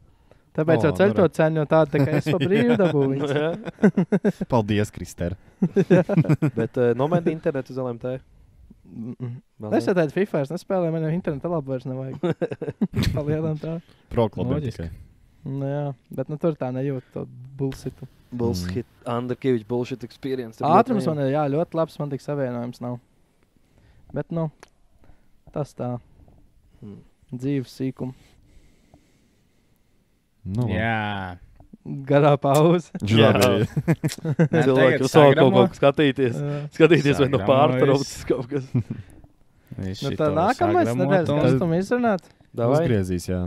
Tāpēc jau O, ceļ to nu, cenu, jo tāda tā kā es pa brīvu dabūju. Jā. Paldies, Kristēra. Bet nomainīja internetu uz LMT. Es jau tādu FIFA vairs nespēlēju, man jau interneta labi vairs nevajag. Palielam tā. Proklubiem Loģiski. tikai. Nu, jā, bet nu, tur tā nejūt to bullsitu. Bullshit, Underkevičs bullshit experience. Tur Ātrums ļoti man ir, jā, ļoti labs, man tik savienojums nav. Bet, nu, tas tā. Dzīves sīkuma. Nu, labi. Jā. Garā pauze. Labi. Cilvēki jau sāk kaut ko skatīties. Skatīties, vai no Sagramojas. pārtraucis kaut kas. Nu, tā nākamais nedēļas karstuma izrunāt. Davai. Uzgriezīs, jā.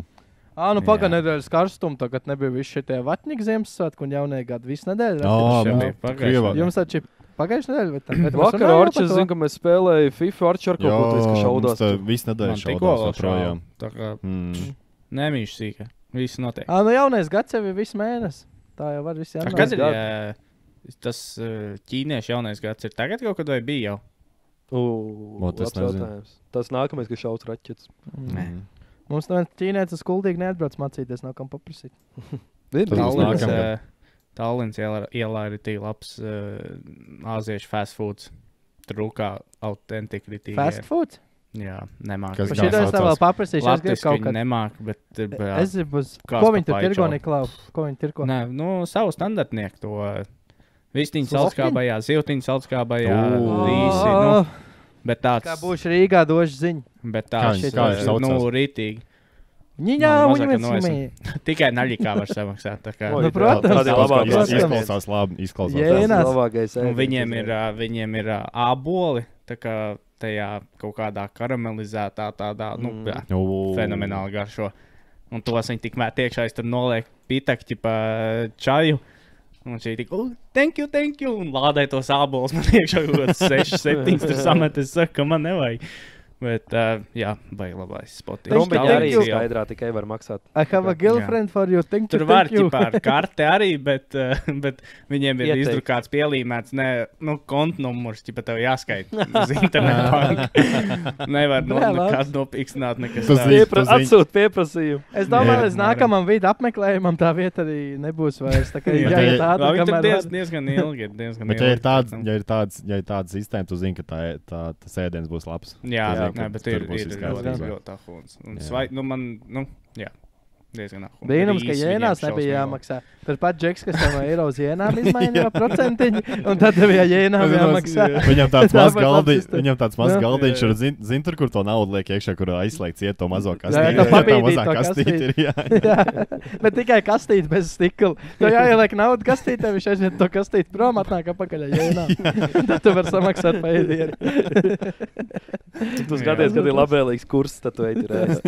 Nu, Jā. pagājušā nedēļas karstuma, tagad nebija visi šie vatņīgi Ziemassvētku un jaunie gadi visu nedēļu. O, jau mums bija pagājušā Krievā. Jums taču pagājušā nedēļa, bet tā. Vakar Orčs, zinu, ka mēs spēlējām FIFA Orčs ar Jā, kaut ko tādu, ka mums šaudās. tā visu nedēļu Man tikko šaudās vēl joprojām. Tā kā Mm. nemīši sīka. Viss notiek. Nu, jaunais gads jau ir viss mēnesis. Tā jau var visi Kad janvārs. ir tas ķīniešu jaunais gads? Ir tagad kaut kad vai bija jau? O, tas Labs nezinu. jautājums. Tas nākamais, kas šauts raķetes. Nē. Mums no ķīnietis skuldīgi neatbrauc mācīties, nav kam paprasīt. Tas būs Tallinas, nākamgad. Tallinas ielā ir tik labs āziešu fast foods. Tur rūkā autentikritīgi. Fast food? Jā, nemāk. Kas Par kā šī es tev vēl saucās? paprasīšu, es gribu Latviski kaut viņi kad. nemāk, bet tur bija. Es gribu, Kāds ko viņi tur pa tirgo paičo? neklau? Ko viņi tirgo? Nē, nu, savu standartnieku to. Vistiņu Slofkin? salskābajā, zivtiņu salskābajā, Ū. līsi. Nu, bet tāds. Kā būšu Rīgā, došu ziņu. Bet Kā tāds. viņš Nu, saucās? rītīgi. Viņā, Man viņi mazāk mēs noesam. mī. Tikai naļikā var samaksāt. tā kā. Oi, Nu, protams. tādi labākie Protams. Izklausās labi. Izklausās Jēna. labi. Labākais Un ēdiens. viņiem ir āboli, tā kā tajā kaut kādā karamelizētā tādā, nu, jā, O. fenomenāli garšo. Un tos viņi tik mēt iekšā, es tur nolieku pitakķi pa čaju. Un šī tik, thank you, un lādēja tos ābolus man iekšā kaut kāds 6, 7, tur samet, es saku, ka man nevajag. Bet, jā, baigi labais spotiņš. Thank Rumbiņi arī you. skaidrā tikai var maksāt. I have a girlfriend for you. Thank you, Tur var thank you. ķipā ar karte arī, bet viņiem ir Ieteikt. izdrukāts pielīmēts, ne, nu, kontnumurs, ķipa tev jāskait uz internetu banku. Nevar Nē, labs. nekādu nopīkstināt, nekas Tu tāds. zini- tu zini- Atsūt pieprasījumu. Es domāju, Jā, līdz nākamam vidu apmeklējumam tā vieta arī nebūs vairs. Tā kā Jā, jāiet jā. ātri, Viņi tur kamēr var. diezgan ilgi ir. Diezgan Bet, ja ir ilgi, tāds, bet, nu, ja ir tāds sistēma, tu zini, ka tas ēdiens būs labs. Jā, Tu zini, ka nē, bet tur ir būs ļoti, izkārtībā. ļoti ahūns. Un Jā. svai, nu, man, nu, jā, diezgan ahūns. Brīnums, ka Rīsi jēnās viņiem nebija šausmīgi jāmaksā. Turpat Džeks, kas tam eiro uz jēnām izmainīja procentiņu, un tad bija jēnām jāmaksā. Viņam tāds mazs Tāpat labs galdiņš, sistēma. viņam tāds mazs Jā. galdiņš, Jā. ir zin tur, kur to naudu liek iekšā, kur aizslēgts iet to mazo kastīti. Jā, Jā, to papīdīt, mazā to kastīte kastīti. ir, jā. Jā, bet tikai kastīte bez stikla. Tu jāieliek naudu kastītē, viņš aiziet to kastīti prom, atnāk apakaļ ar jēnām. Tad tu vari samaksāt pa ēdienu. Tu skaties, kad ir labvēlīgs kurs, tad tu ej tur ēst.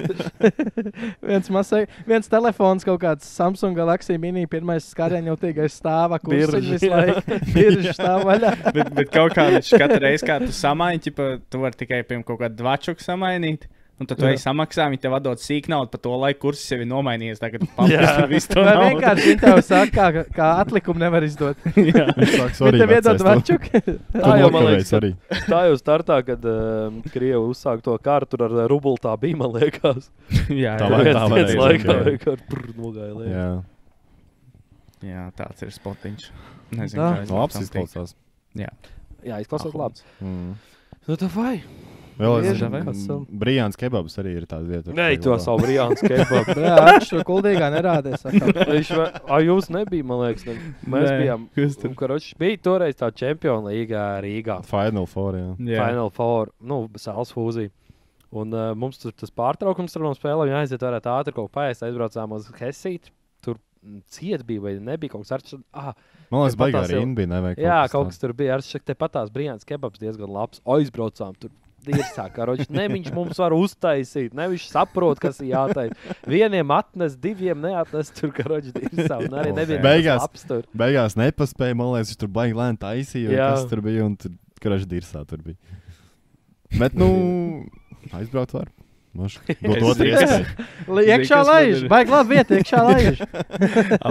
viens telefons, kaut kāds Samsung Galaxy Mini, pirmais skarēņotīgais stāva, kurš Birža. visu laiku birža stāv vaļā. Bet kaut kā viņš katru reizi, kā tu samaini, ķipa, tu vari tikai piemēram kaut kādu dvačuku samainīt. Un tad tu ej samaksā, viņi tev atdod sīk naudu par to laiku, kurs sev ir nomainījies. Tagad tu papildini visu to Vai naudu. vienkārši viņi tev saka, kā atlikumu nevar izdot. Jā. Viņš saka, Viņi sorry, tev iedod vecais, tu- vačuku. tu Tā jau, man nokavējies liekas, arī. Tā jau startā, kad Krievi uzsāk to kārtu, tur ar rubulu tā bija, man liekas. Jā, Tā jā, var- jā. tā Viens varēja laikā būt, jā. vienkārši nogāja lejā. Jā, Jā, tāds ir spotiņš. Nezinu, Tā. kā es labs tam tikt. izklausās. Jā, izklausās labi. Mm. Nu, tā vai? Vēl Bieži, es kas vēl? Brijāns kebabs arī ir tāda vieta. Nē, to savu Brijāns kebabu. Jā, viņš tur kuldīgā nerādījās. Jūs nebija, man liekas. Mēs Nē, bijām. kas tur? Bija toreiz tā Čempionu līgā Rīgā. Final Four, jā. Final Four, Sāls fūzija. Un mums tur tas pārtraukums ar mums spēlē, un aiziet varētu ātri kaut ko paēst, aizbraucām uz Hesīti. Tur ciet bija vai nebija kaut kas arčs. Man liekas, baigā Patās arī jau- bija, nevajag. Jā, kaut kas tur bija. Ar šeit patās Brijāns kebabs diezgan labs. Aizbraucām tur. Dirsā, karoči, ne viņš mums var uztaisīt, ne viņš saprot, kas ir jātaisa. Vieniem atnes, diviem neatnes tur, karoči, dirsā. Un arī nebija Beigās- labs tur. Beigās nepaspēja, man liekas, viņš tur baigi lēni taisīja, Jā. kas tur bija, un tur kraši dirsā tur bija. Bet, aizbraukt var. Būtu otra iespēja. Iekšā kas man laiž, ir? baigi labi vieta, iekšā laiž.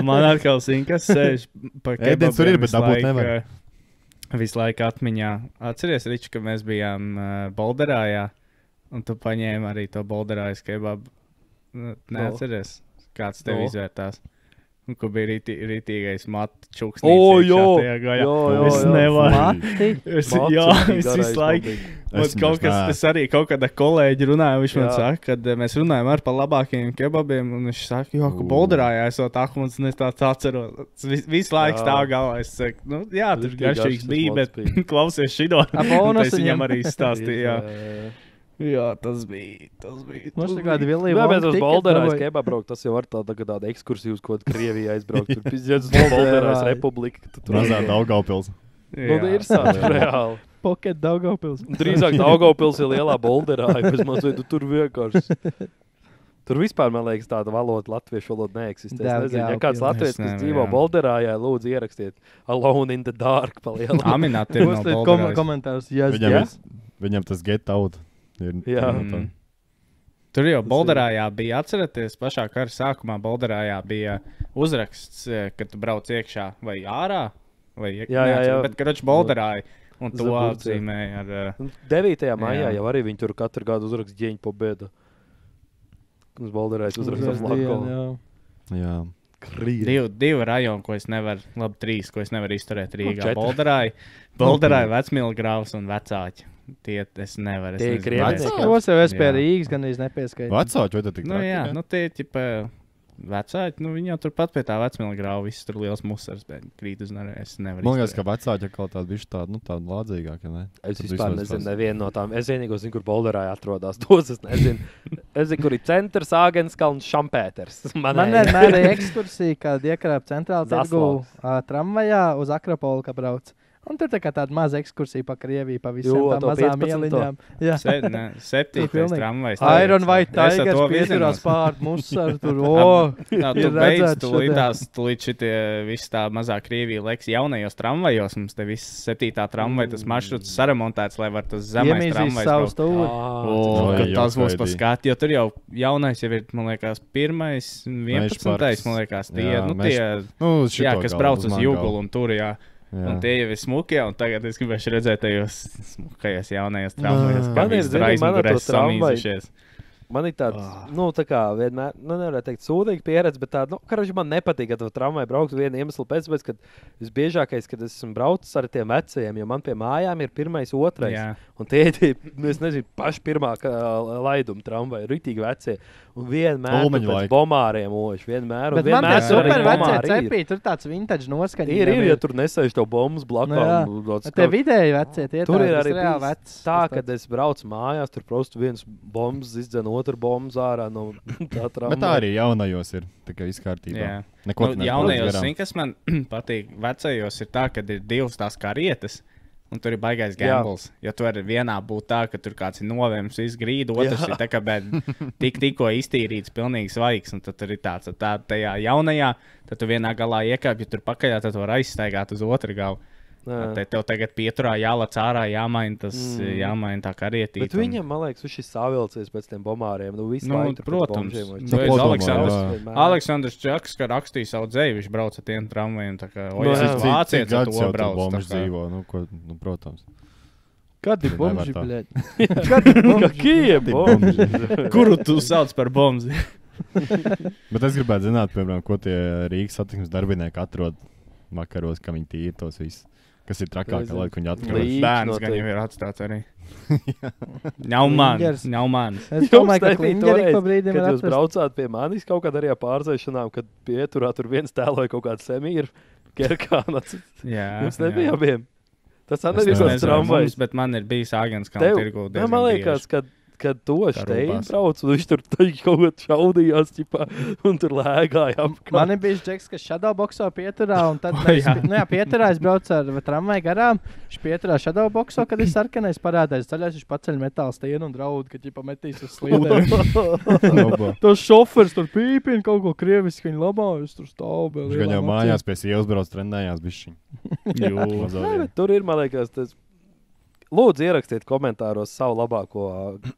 Man atkal zina, kas sēž pa Ēdiens tur ir, bet dabūt nevar. Visu laiku atmiņā. Atceries, Riču, ka mēs bijām Bolderājā, un tu paņēmi arī to Bolderājas kebabu. Neatceries, kāds tev No. izvērtās. Un kur bija rītīgais matu čuksnīts. O, iekšā jo! tajā gaļā. Jo, Es jo. nevaru. Mati. Jā, es visu laiku. Es arī kaut kādā kolēģi runāju, viņš man Jā. saka, kad mēs runājam ar par labākajiem kebabiem, un viņš saka, jo, ka Bolderājā esot akmens, un es tāds atceros. Visu laiku Jā. stāv galvā, es saku, jā, tur Rītīgi garšīgs garšs bija, tas bet mats bija. klausies šito. bonus Es viņam viņam. arī stāstīju, Jā. jā, tas bija. Mums ir kādi vilīgi. Jā, bet uz Bolderājas kebabu braukt, tas jau var tāda ekskursija uz kaut kādu Krieviju aizbraukt. Tur pizdiet uz Bolderājas republiku. Mazā Daugavpils. Nu, ir sāds reāli. Pocket Daugavpils. Drīzāk Daugavpils ir lielā Bolderāja, bez mazliet tur vienkārši. Tur vispār, man liekas, tāda valoda, latviešu valoda neeksistē. Es nezinu, ja kāds latviešu, kas nevaru, dzīvo jā. Bolderājā, lūdzu ierakstiet Alone in the Dark pa lielu. Aminat ir no Uzliet Bolderājas. komentārus. Yes, Viņam, yes. viņam tas get out. Ir, Jā. Mm. Tur jau Bolderājā bija, atceraties, pašā kara sākumā Bolderājā bija uzraksts, kad tu brauc iekšā vai ārā. Vai, Jā, jā. Bet, karoči, Bolderāja, un to Zaburcija. apzīmēja ar... 9. maijā Jā. jau arī viņi tur katru gadu uzrakst ģeņu pobēdu. Uz Bolderājas uzrakst uz Marko. Jā. Krīri. Divi rajoni, ko es nevaru, labi, trīs, ko es nevaru izturēt Rīgā. četri. Bolderāja, Vecmilgrāvs un Vecāķi. Tie es nevaru. Tie nezinu, krievi. kāpēc. Tos jau es pie Jā. Rīgas gan nepieskaitu. Vecāki, vai tad tik Nu, jā, traki, nu tie ķipa vecāki, nu viņi jau turpat pie tā Vecmilgrāva, viss tur liels musars, bet krīt uz nereju, es nevaru. Man liekas, izturēt. ka vecāki ir kaut tādi bišķi tādi, tādi lādzīgāki, ne? Es Tad vispār vismaz nezinu, tās- nevienu no tām. Es vienīgo zinu, kur Bolderāja atrodas. Tos es nezinu. Es zinu, kur ir centrs, Āgenskalns, Šampēters. Man vienmēr ir ekskursija, kad iekrāp centrāla tirgu Zaslavs. tramvajā uz Akropolu, kā brauc. Un tur tā kā tāda maza ekskursija pa Krieviju, pa visām Jo, tām to mazām 15. ieliņām. Jā. Septītais pilnīgi. tramvajs. Iron White Es ar Tigers to pieturās vienos. pār musaru tur. O, Jā, tu ir beidz, redzēts tu šodien. līdās, tu līdz šitie viss tā mazā Krievija leks jaunajos tramvajos. Mums te viss 7. tramvaja, tas maršruts saremontēts, lai var tas zemais iemīzīs tramvajs savu braukt. stūri. O, Oi, kad jā, tas būs gaidīju. pa skatu, jo tur jau jaunais jau ir, man liekas, pirmais, 11. man liekas, tie, Jā, nu tie, Nu, jā, kas brauc uz Jugulu un tur, jā. Un Jā. tie jau ir smuki, un tagad es gribēšu redzēt tajos smukajos jaunajos tramvajos, kā Man ir, viss tur zini, man ar to aizmugurēs tramvaju- samīzušies. Man ir tāds, nu, tā kā vienmēr, nu, nevarētu teikt, sūdīga pieredze, bet tāda, nu, karoči, man nepatīk, kad to tramvaju braukt vienu iemeslu pēc, bet, kad visbiežākais, kad es esmu braucis ar tiem vecajiem, jo man pie mājām ir pirmais, otrais. Jā. Un tie ir, nu, es nezinu, paši pirmā laiduma tramvaja, ritīgi vecie. Un vienmēr Ulmaņu tur pēc laika. bomāriem oši, vienmēr. Un Bet man vienmēr tie tur arī super vecie bomāri ir. cepī, tur tāds vintage noskaņa. Ir, ja tur nesēž to bombas Nu, jā. blakā. un tāds Tie kaut- vidēji vecie, tie Tur tādi, ir kas arī reāli bijis vecs. tā, Tas kad es braucu mājās, tur просто viens bombas izdzen otru bombas ārā no tā tramvaja. Bet tā arī jaunajos ir, tā kā izkārtībā. Jā. Neko Nu, tu jaunajos, neatbrauc zini, kas man patīk, vecajos ir tā, ka ir divas tās karietes. Un tur ir baigais Jā. gambles. Jo tur var vienā būt tā, ka tur kāds ir novēms, viss grīd, otrs Jā. ir tā, ka tikko iztīrīts, pilnīgi svaigs. Un tad tur ir tāds, tā tajā jaunajā, tad tu vienā galā iekāpji, tur pakaļā, tad var aizstaigāt uz otru galu. Jā. Te tev tagad pieturā jālec ārā, jāmaina tas, jāmaina tā karietī. Bet viņam, man liekas, šis savilcies pēc tiem bomāriem. Nu, visu Nu, laiku tur pēc protams. bombžiem vai Nu, čau. es Aleksandrs- Vienmēr. Aleksandrs Čakas, kad rakstīja savu dzēju, viņš brauca ar tiem tramvajiem. Tā kā, Nu, oi, jā. es Cik vācietis ar gadus to jau tur braucu. bomži tā kā. dzīvo? Nu, ko, nu, protams. Kad ir Tu bomži, nevar tā. bļaļ? Kad ir bomži? Kākie bomži? Kuru tu sauc par bombu? Bet es gribētu zināt, piemēram, ko tie Rīgas satiksmes darbinieki atrod vakaros, ka viņi tīri tos visus. Kas ir trakāk, Nezinu. lai viņi atklātu? Līdz Bērns gan noteikti. jau ir atstāts arī. Nav man. Es domāju, ka Jums nebija kliņģeri toreiz, pa brīdim Kad ir jūs atrast. braucāt pie manis kaut kādā arī pārzēšanām, kad pieturā tur viens tēloja kaut kādu semīru kerkānu. Jā, Jums nebija abiem. Tas Es arī nezinu, bija tramvajs. Bet man ir bijis Āgens Tev, kalnu tirgu. jā, man liekas, kad to Kā Steini rūpās. brauc, un viņš tur kaut ko šaudījās, ķipā, un tur lēgāja apkārt. Man ir bijis džeks, kas shadowboxo pieturā, un tad, Jā. pieturā es braucu ar tramvaju garām. Viņš pieturā shadowboxo, kad ir sarkanais parādais ceļais, viņš paceļ metāla stienu un draud, ka ķipa metīs uz slīdēm. Tas šofers tur pīpina kaut ko krieviski, viņa labā, es tur stāvu. Viņš gan jau mājās pie sievas brauc, trenējās bišķiņ. Nē, bet tur ir, man liekas, tas. Lūdzu, ierakstiet komentāros savu labāko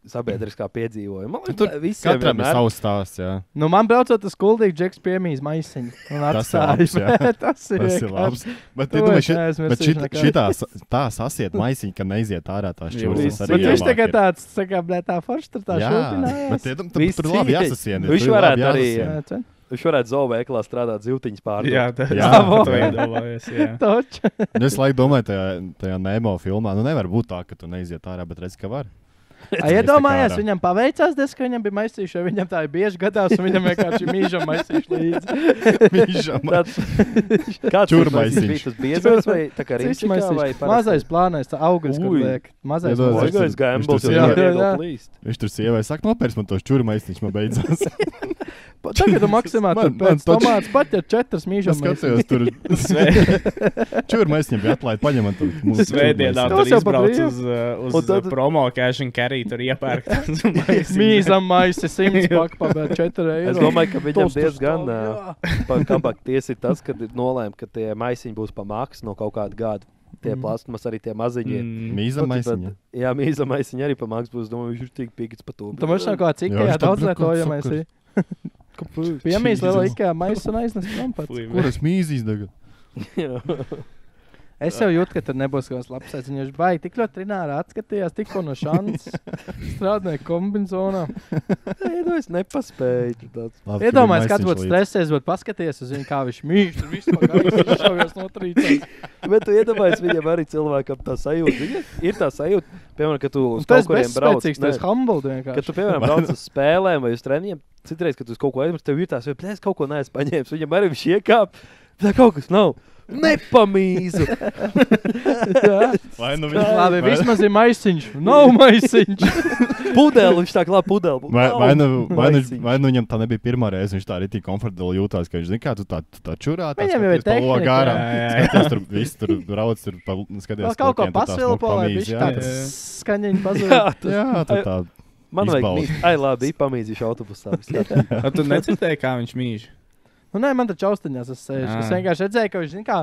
sabiedriskā piedzīvojumu. Man liekas, Tur visiem Katram ir vienmēr- savs stāsts, jā. Nu, man braucot uz skuldīgu, džeks piemīs maisiņu. Tas ir labs, jā. Tas ir Tas ir vienkārši. labs. Bet, To domāju, es neaizmirsīšu bet nekad. tā sasiet maisiņu, ka neiziet ārā tās Jā, čūras. viss. Tas Bet arī viņš labāk tagad ir. tāds, tā forši tur tā Jā, šūpinājās. bet tur labi jāsasien. Viņš varētu arī- Jā, Viņš varētu zooveiklā strādāt zivtiņas pārdot. Jā, tas Jā, to jā. iedomājos, jā. Toč. Es laiku domāju, tajā Nemo filmā, nu nevar būt tā, ka tu neiziet ārā, bet redz, ka var. Iedomājās, ārā. viņam paveicās, ka viņam bija maisīši, jo viņam tā ir bieži gadās, un viņam vienkārši mīžam maisīši līdzi. Mīžam. Kāds Čurmaisiņš. bija tas biezais vai tā kā Cits rimčikā vai maisīši. Mazais plānais, tā augurs, kur Ui. liek. Mazais Iedomājies, maisīši. Mazais gambles, tur- jau jā, viegli jā. plīst. Viņš tur sievai saka, nopērs man tos čurmaisiņus, man beidzās. Tagad tu maksimāli tur Man pēc toč- tomāts pat ir 4 mīžam Es skatījos, tur čurmaisiņiem bija atlaid, paņem man to mūsu Svētdienā Tos tur jau pa izbrauc brīvu. uz Un tad- promo cash and carry, tur iepērk. Mīzam maisi 100 paku pabēr 4 eiro. Es domāju, ka viņam Tos tur diezgan stāv, jā. kompakties ir tas, kad ir nolēma, ka tie maisiņi būs pa maksu no kaut kāda gada. Tie plasmas arī tie maziņie. Mīza maisiņa. Jā, mīza maisiņi arī pa maksu būs. Domāju, viņš ir tik pīkits pa to. Tu mums nav kā cik Jā, jā, viņš tur daudz brauc, lietojamais. sakars. ir. Piemīs lielo ikā maisu un aiznes prom pats. Kur es mīzīs tagad? Es jau jūtu, ka tur nebūs kaut kāds labs sēdz. Viņš baigi tik ļoti trināri atskatījās, tikko no šanas strādāja kombinzonā. Nē, es nepaspēju. tur tāds. Iedomājieties, kāds būtu stresies, būtu paskaties uz viņu, kā viņš mīž, tur viss pagaidīs, izšaujas no trīcās. Bet tu iedomājies, viņam arī cilvēkam tā sajūta. Viņam ir tā sajūta, piemēram, ka tu uz Tas kaut kuriem brauc. bezspēcīgs, tas humble Kad vienkārši. tu, piemēram, brauc uz spēlēm vai uz treniņiem, citreiz, kad tu uz kaut ko aizmirsti, tev ir tās, vai plēs kaut ko neesmu paņēmis. Viņam arī viņš iekāp, tā kaut kas nav. Nepamīzu! Vai nu Labi, vismaz ir maisiņš. Nav maisiņš. Pudeli, viņš tā kā labi pudeli. Vai nu maisiņš. viņam tā nebija pirmā reize, viņš tā arī tik komfortabli jūtās, ka viņš zina, kā tu tā čurā. Viņam jau ir tehnika, Garām. jā. Skaties, tur viss tur brauc, tur skaties. Vēl kaut ko kokiem, tur tās pasvilpo, lai pamīz, viņš jā, tāds jā. skaņiņi pazūd. Jā, tas Jā, tu tā. man vajag izbaudi. mīst. Ai, labi, pamīzīšu autobusā. viss kārtībā. Tu nedzirdēji, kā viņš mīž? Nu, nē, man taču austiņās tas sēž. Es Ah. vienkārši redzēju, ka viņš, zin kā,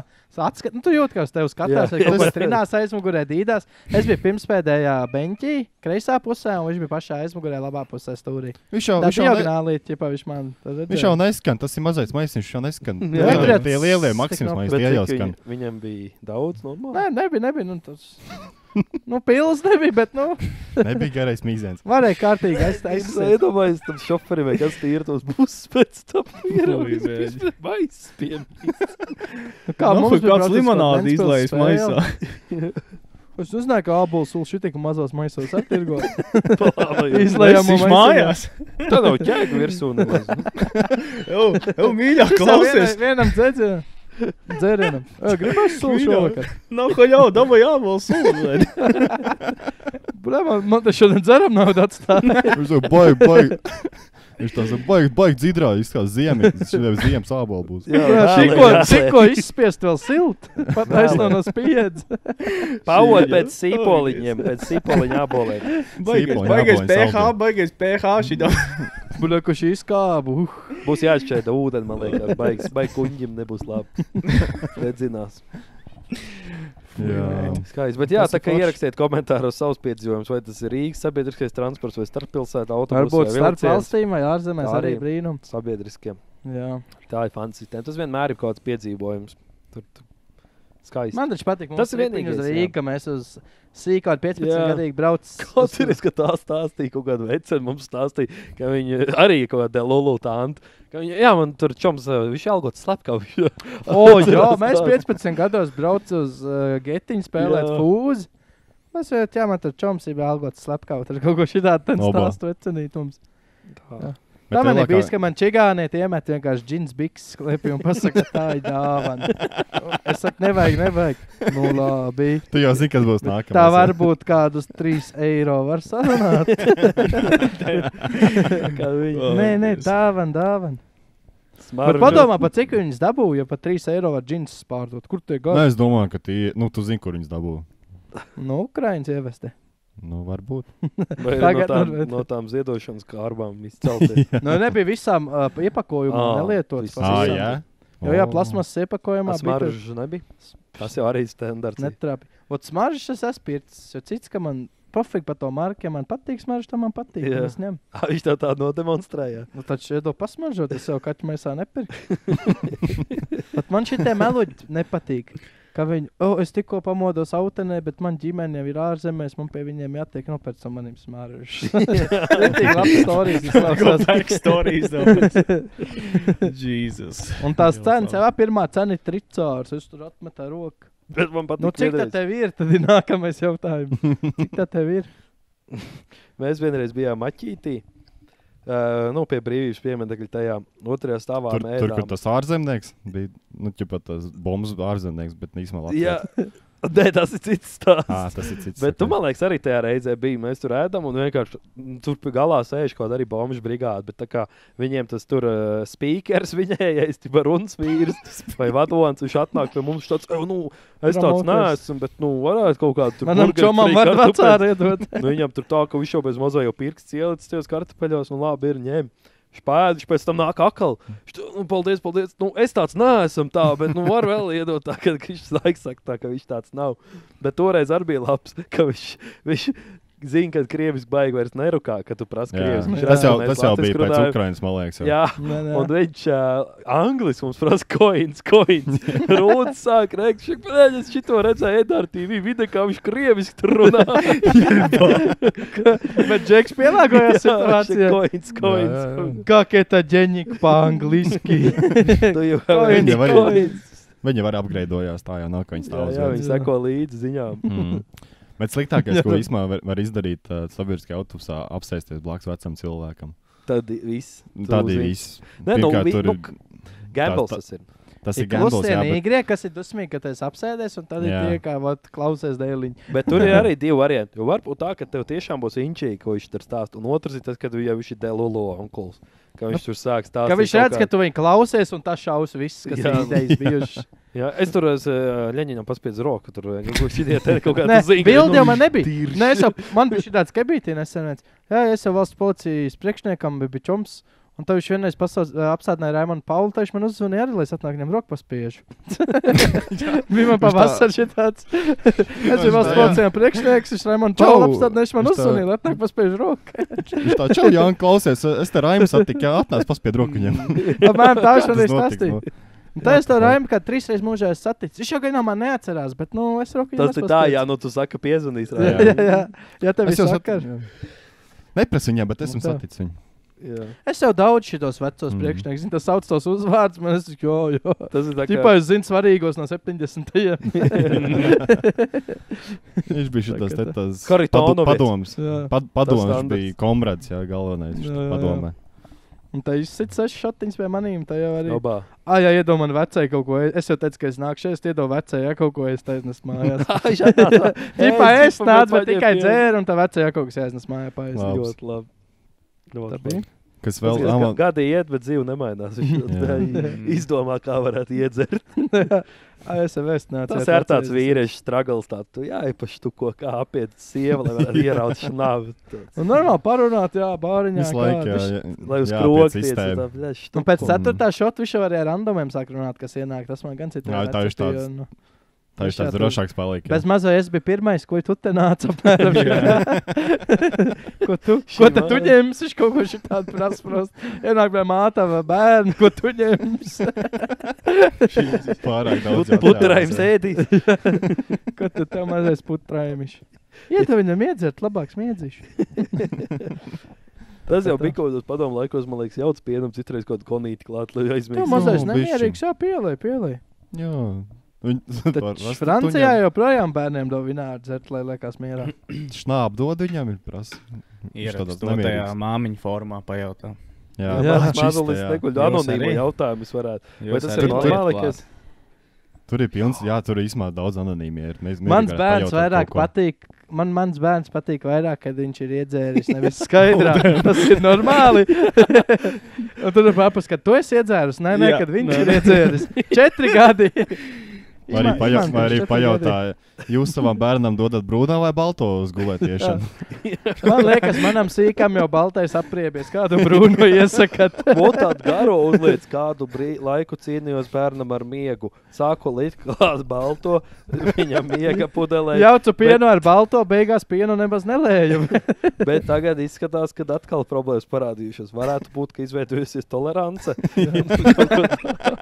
nu, tu jūti, ka uz tevi skatās, Jā. vai kaut ko trinās aizmugurē dīdās. Es biju pirmspēdējā beņķī, kreisā pusē, un viņš bija pašā aizmugurē labā pusē stūrī. Viņš jau, Tā viņš jau, ne, diagonālī, ķipa, viņš man. viņš jau neskan, tas ir mazais maisiņš, viņš jau neskan. Jā. Neturēt Tie lielie tik maksimas nav. maisi, Bet tie jau cik skan. viņam bija daudz normāli. Nē, nebija, nu, tas. Nu, pils nebija, bet, nu, Nebija garais mīzēns. varēja kārtīgi Es aiztaisīt. iedomājos, tam šoferim, vai kas tīra tos busus pēc tam. Ui, Viņš bija mais piemīt. Kā mums bija kāds braucis limonādi kaut izlaiž Ventspils maisā. spēle. Es uzzināju, ka ābolu sulu šitik un mazos maisos attirgo. Izlaiž. Izlējām Viņš maisiņā. mājās. Tā nav ķēgu virsū nemaz. Jau mīļā, klausies. Vienam dzēdzienam. Dzērienam. Gribas sulu Mīļā. šovakar. Nav ko jau, dabā jābūt sūdzēt. Brāmā, man te šodien dzeram naudu atstāja. Viņš jau baigi. Viņš tās baigi dzidrā, izskatās ziemi. Šodien ziemas ābolu būs. Tikko izspiest vēl silt. Pat aizno no spiedz. Pavot pēc sīpoliņiem, pēc sīpoliņa abolēm. Baigais pH šitā. Buļā, ko šī izkābu. Būs jāšķēda ūdeni, man liekas. Baigi kuņģim nebūs labi. Redzinās. Jā. Skaisti. Bet jā, Tas tā ir kā forši. ierakstiet komentāros savus piedzīvojumus, vai tas ir Rīgas sabiedriskais transports vai starppilsēta autobuss Varbūt vai starp vilciens. valstīm vai ārzemēs Tā arī arī. brīnums. Sabiedriskiem. Jā. Tā ir fanu sistēma. Tas vienmēr ir kaut kāds piedzīvojums. Tur skaisti. Man taču patīk, Tas mums ir ripiņi uz vienīgais, jā. Rīga, mēs uz sīkādu 15 Jā. gadīgi brauc. Kaut ir, ka tā stāstīja kaut kādu vecenu, mums stāstīja, ka viņi arī kaut kādā lulu tāntu. Jā, man tur čoms, viņš algot slepkavu. Jā, mēs 15 gados brauc uz Getiņu spēlēt Jā. fūzi. Mēs jau, man tur čoms ir algot slepkavu, tur kaut ko šitādu Oba. stāstu vecenīt mums. Tā. Tā man ir lielākā- bijis, ka man čigāniet iemet vienkārši džins bikses klēpī un pasaka, ka tā ir dāvana. Es saku, nevajag. Nu labi. Tu jau zini, kas būs nākamais. Tā varbūt kādus 3 eiro var sarunāt. Nē, dāvana. Bet padomā, pa cik viņas dabū, ja pa 3 eiro var džins pārdot. Kur tie Nē, gadi? es domāju, ka tu zini, kur viņas dabū. Nu, Ukraiņas ieveste. Nu, varbūt. Vai Tagad no tām ziedošanas kārbām izcelties. Nu, nebija visām iepakojumā nelietotas. Jā? Jā, plasmas iepakojumā bija tur Smaržu nebija? Tas jau arī standarts. netrāpi. Ot smaržas es esmu pircis, jo cits, ka man pofīgi par to marku, ja man patīk smaržas, tad man patīk. Jā. Es ņemu. Viņš tā nodemonstrēja. Nu, taču iedo pasmaržot, es jau kaķu maisā nepirku. Pat man šitie meluģi nepatīk. Ka viņi, es tikko pamodos autenē, bet man ģimene jau ir ārzemēs, man pie viņiem jātiek nopērts un manim smaržas. Ritīgi labs storijas izklausās. Backstories. Jesus. Un tās cenas, jā, pirmā cena ir tricārs, es tur atmetu roku. Bet man patīk. Nu, cik tā tev ir, tad ir nākamais jautājums. Cik tā tev ir? Mēs vienreiz bijām Maķītī. Pie brīvības pieminiekļa tajā otrajā stāvā Tur, kur tas ārzemnieks bija, ķipa tas bombas ārzemnieks, bet īstenībā Jā, Latvijas. nē, tas ir cits stāsts. Tas ir cits. Bet tu, man liekas, arī tajā reizē bija. Mēs tur ēdam un vienkārši tur pie galā sēž kaut kāda arī bombu brigāde. Bet tā kā viņiem tas tur speakers viņējais, tipa runas vīrs vai vadonis, viņš atnāk pie mums tāds, es tāds neesmu, bet, varētu kaut kādu tur Manam čomam var vecāri iedot. Viņam tur tā, ka viņš jau bez mazā jau pirksts ielicis tajos kartupeļos un labi ir ņēma. Viņš pēd, viņš pēc tam nāk akal. Paldies. Es tāds neesmu tā, bet var vēl iedot tā, ka viņš saka tā, ka viņš tāds nav. Bet toreiz arī bija labs, ka viņš zina, ka krieviski baigi vairs nerukā, kad tu prasi krieviski. Tas jau bija pēc Ukrainas, man liekas. Jau. Jā, un viņš anglis mums prasa coins. Rūdz sāk rēkt, es šito redzēju Edāra TV video, kā viņš krieviski tur runā. Bet Džeks pielāgojās situācijai. Coins. Kākie tā ģeņika pa angliski? Tu jau Coins. Viņi var apgraidojās tā jau nav, ka viņi stāv uz Jā, viņi seko līdzi ziņām. Bet sliktākais, ko īstenībā var izdarīt sabiedriskajā autobusā, apsēsties blakus vecam cilvēkam. Tad viss. Tad ir viss. Nē, Gambels tas ir. Tas ir Gambels, jā. Klusienīgrie, kas ir dusmīgi, ka tu esi apsēdies, un tad ir tie, kā klausies dēliņi. Bet tur ir arī divi varianti. Jo varbūt tā, ka tev tiešām būs inčīgi, ko viņš tur stāsta. Un otrs ir tas, kad jau viņš ir Delolo onkuls. Ka viņš tur sāk stāstīt. Ka viņš redz, ka tu viņu klausies, un tas šaus viss, kas ir idejas bijušas. Jā, es tur Ļeņinam paspiedzu roku. Tur šitie te kaut kādā ziņā. Bildi jau man nebija. Nē, man bija šī tāds kabītī nesenēc. Jā, es jau valsts policijas priekšniekam bija čoms. Un tad viņš vienreiz apstādināja Raimonu Paulu, tad viņš man uzzvanīja arī, lai es atnāk viņam roku paspiežu. Bija man pavasar šitāds. Es biju valsts policijām priekšnieks, viņš Raimonu Paulu apstādināja, viņš man uzzvanīja, lai atnāk paspiežu roku. Viņš tā, čau, Jāni, klausies, es te Raimu satiku, jā, atnāc paspied roku viņam. Apmēram tā viņš man arī stāstīja. Un tā es to Raimu kā 3 reizes mūžā esmu saticis. Viņš jau gan man neatcerās, bet, es roku viņam tas ir tā, jā, tu saka piezvanīs. Jā, tev ir sakar. Nepras viņam, bet esmu saticis viņu. Jā. Es jau daudz šitos vecos priekšniekus. Tas sauc tos uzvārdus, man es tikai, jo. Tas ir tā kā... Tipā es zinu svarīgos no 70. Viņš bija šitas te tas padoms. Padoms bija komrades, jā, galvenais padomē. Un tā izsit 6 šatiņas pie manīm, tā jau arī. Obā. Jā, iedo man vecai kaut ko. Es jau teicu, ka es nākšu šeit, iedo vecai, ja kaut ko es taisnes mājās. Tipā es nācu, bet tikai dzēru, un tā vecai, ja kaut kas jāiznes mājā paēst. Ļoti labi. Tā bija. Kas vēl gadi iet, bet dzīve nemainās. Viņš izdomā, kā varētu iedzert. Es jau nācu. Tas ir tāds vīriešu struggles. Tu jāipaši tu ko kā apiet sieva, lai varētu ieraut šnavu. Un normāli parunāt, jā, bāriņā. Visu laiku, jā. Lai uz krokties. Un pēc 4. šota viņš jau arī ar randomiem sāk runāt, kas ienāk. Tas man gan cita. Jā, tā ir tāds. Tā ir tāds drošāks paliek. Bez mazā es biju pirmais, ko tu te nāc apmēram. Ko tad tu ņemsi? Viņš kaut ko šitādu prasprost. Ienāk pie mātā vai bērnu, ko tu ņemsi? Pārāk daudz. Putrājums ēdīs. Ko tu tev mazais putrājumiš? Iet viņam iedzert, labāks miedzīšu. Tas jau bija kaut kādos padomu laikos, man liekas, jauts pienam, citreiz kaut kādu konīti klāt, lai Tev aizmēģinātu. mazais Nu, nemierīgs, jā, pielai. Jā. Taču Francijā joprojām bērniem dod vināru dzert, lai liekas mierā. Šnāp dod viņam ir prasa. Ierakst to tajā māmiņu formā pajautā. Jā, Mazulis nekuļ anonīmo arī? jautājumus varētu. Vai Jūs tas arī ir normāli, turat ka es... tur ir pilns, jā, tur ir īsumā daudz anonīmi. Mans bērns vairāk patīk. Mans bērns patīk vairāk, kad viņš ir iedzēris, nevis skaidrā. Tas ir normāli. Un tur ir papas, kad tu esi iedzēris. Nē, kad viņš ir iedzēris. 4 gadi. Vai arī pajautāja, jūs savam bērnam dodat brūnā vai balto uz gulētiešanu? Man liekas, manam sīkam jau baltais apriebies. Kādu brūnu iesakat? Vot tādu garo uzliec, kādu laiku cīnījos bērnam ar miegu. Sāku likt klāt balto, viņam miega pudelē. Jaucu pienu ar balto, beigās pienu nemaz nelēju. Bet tagad izskatās, ka atkal problēmas parādījušas. Varētu būt, ka izveidojusies tolerance.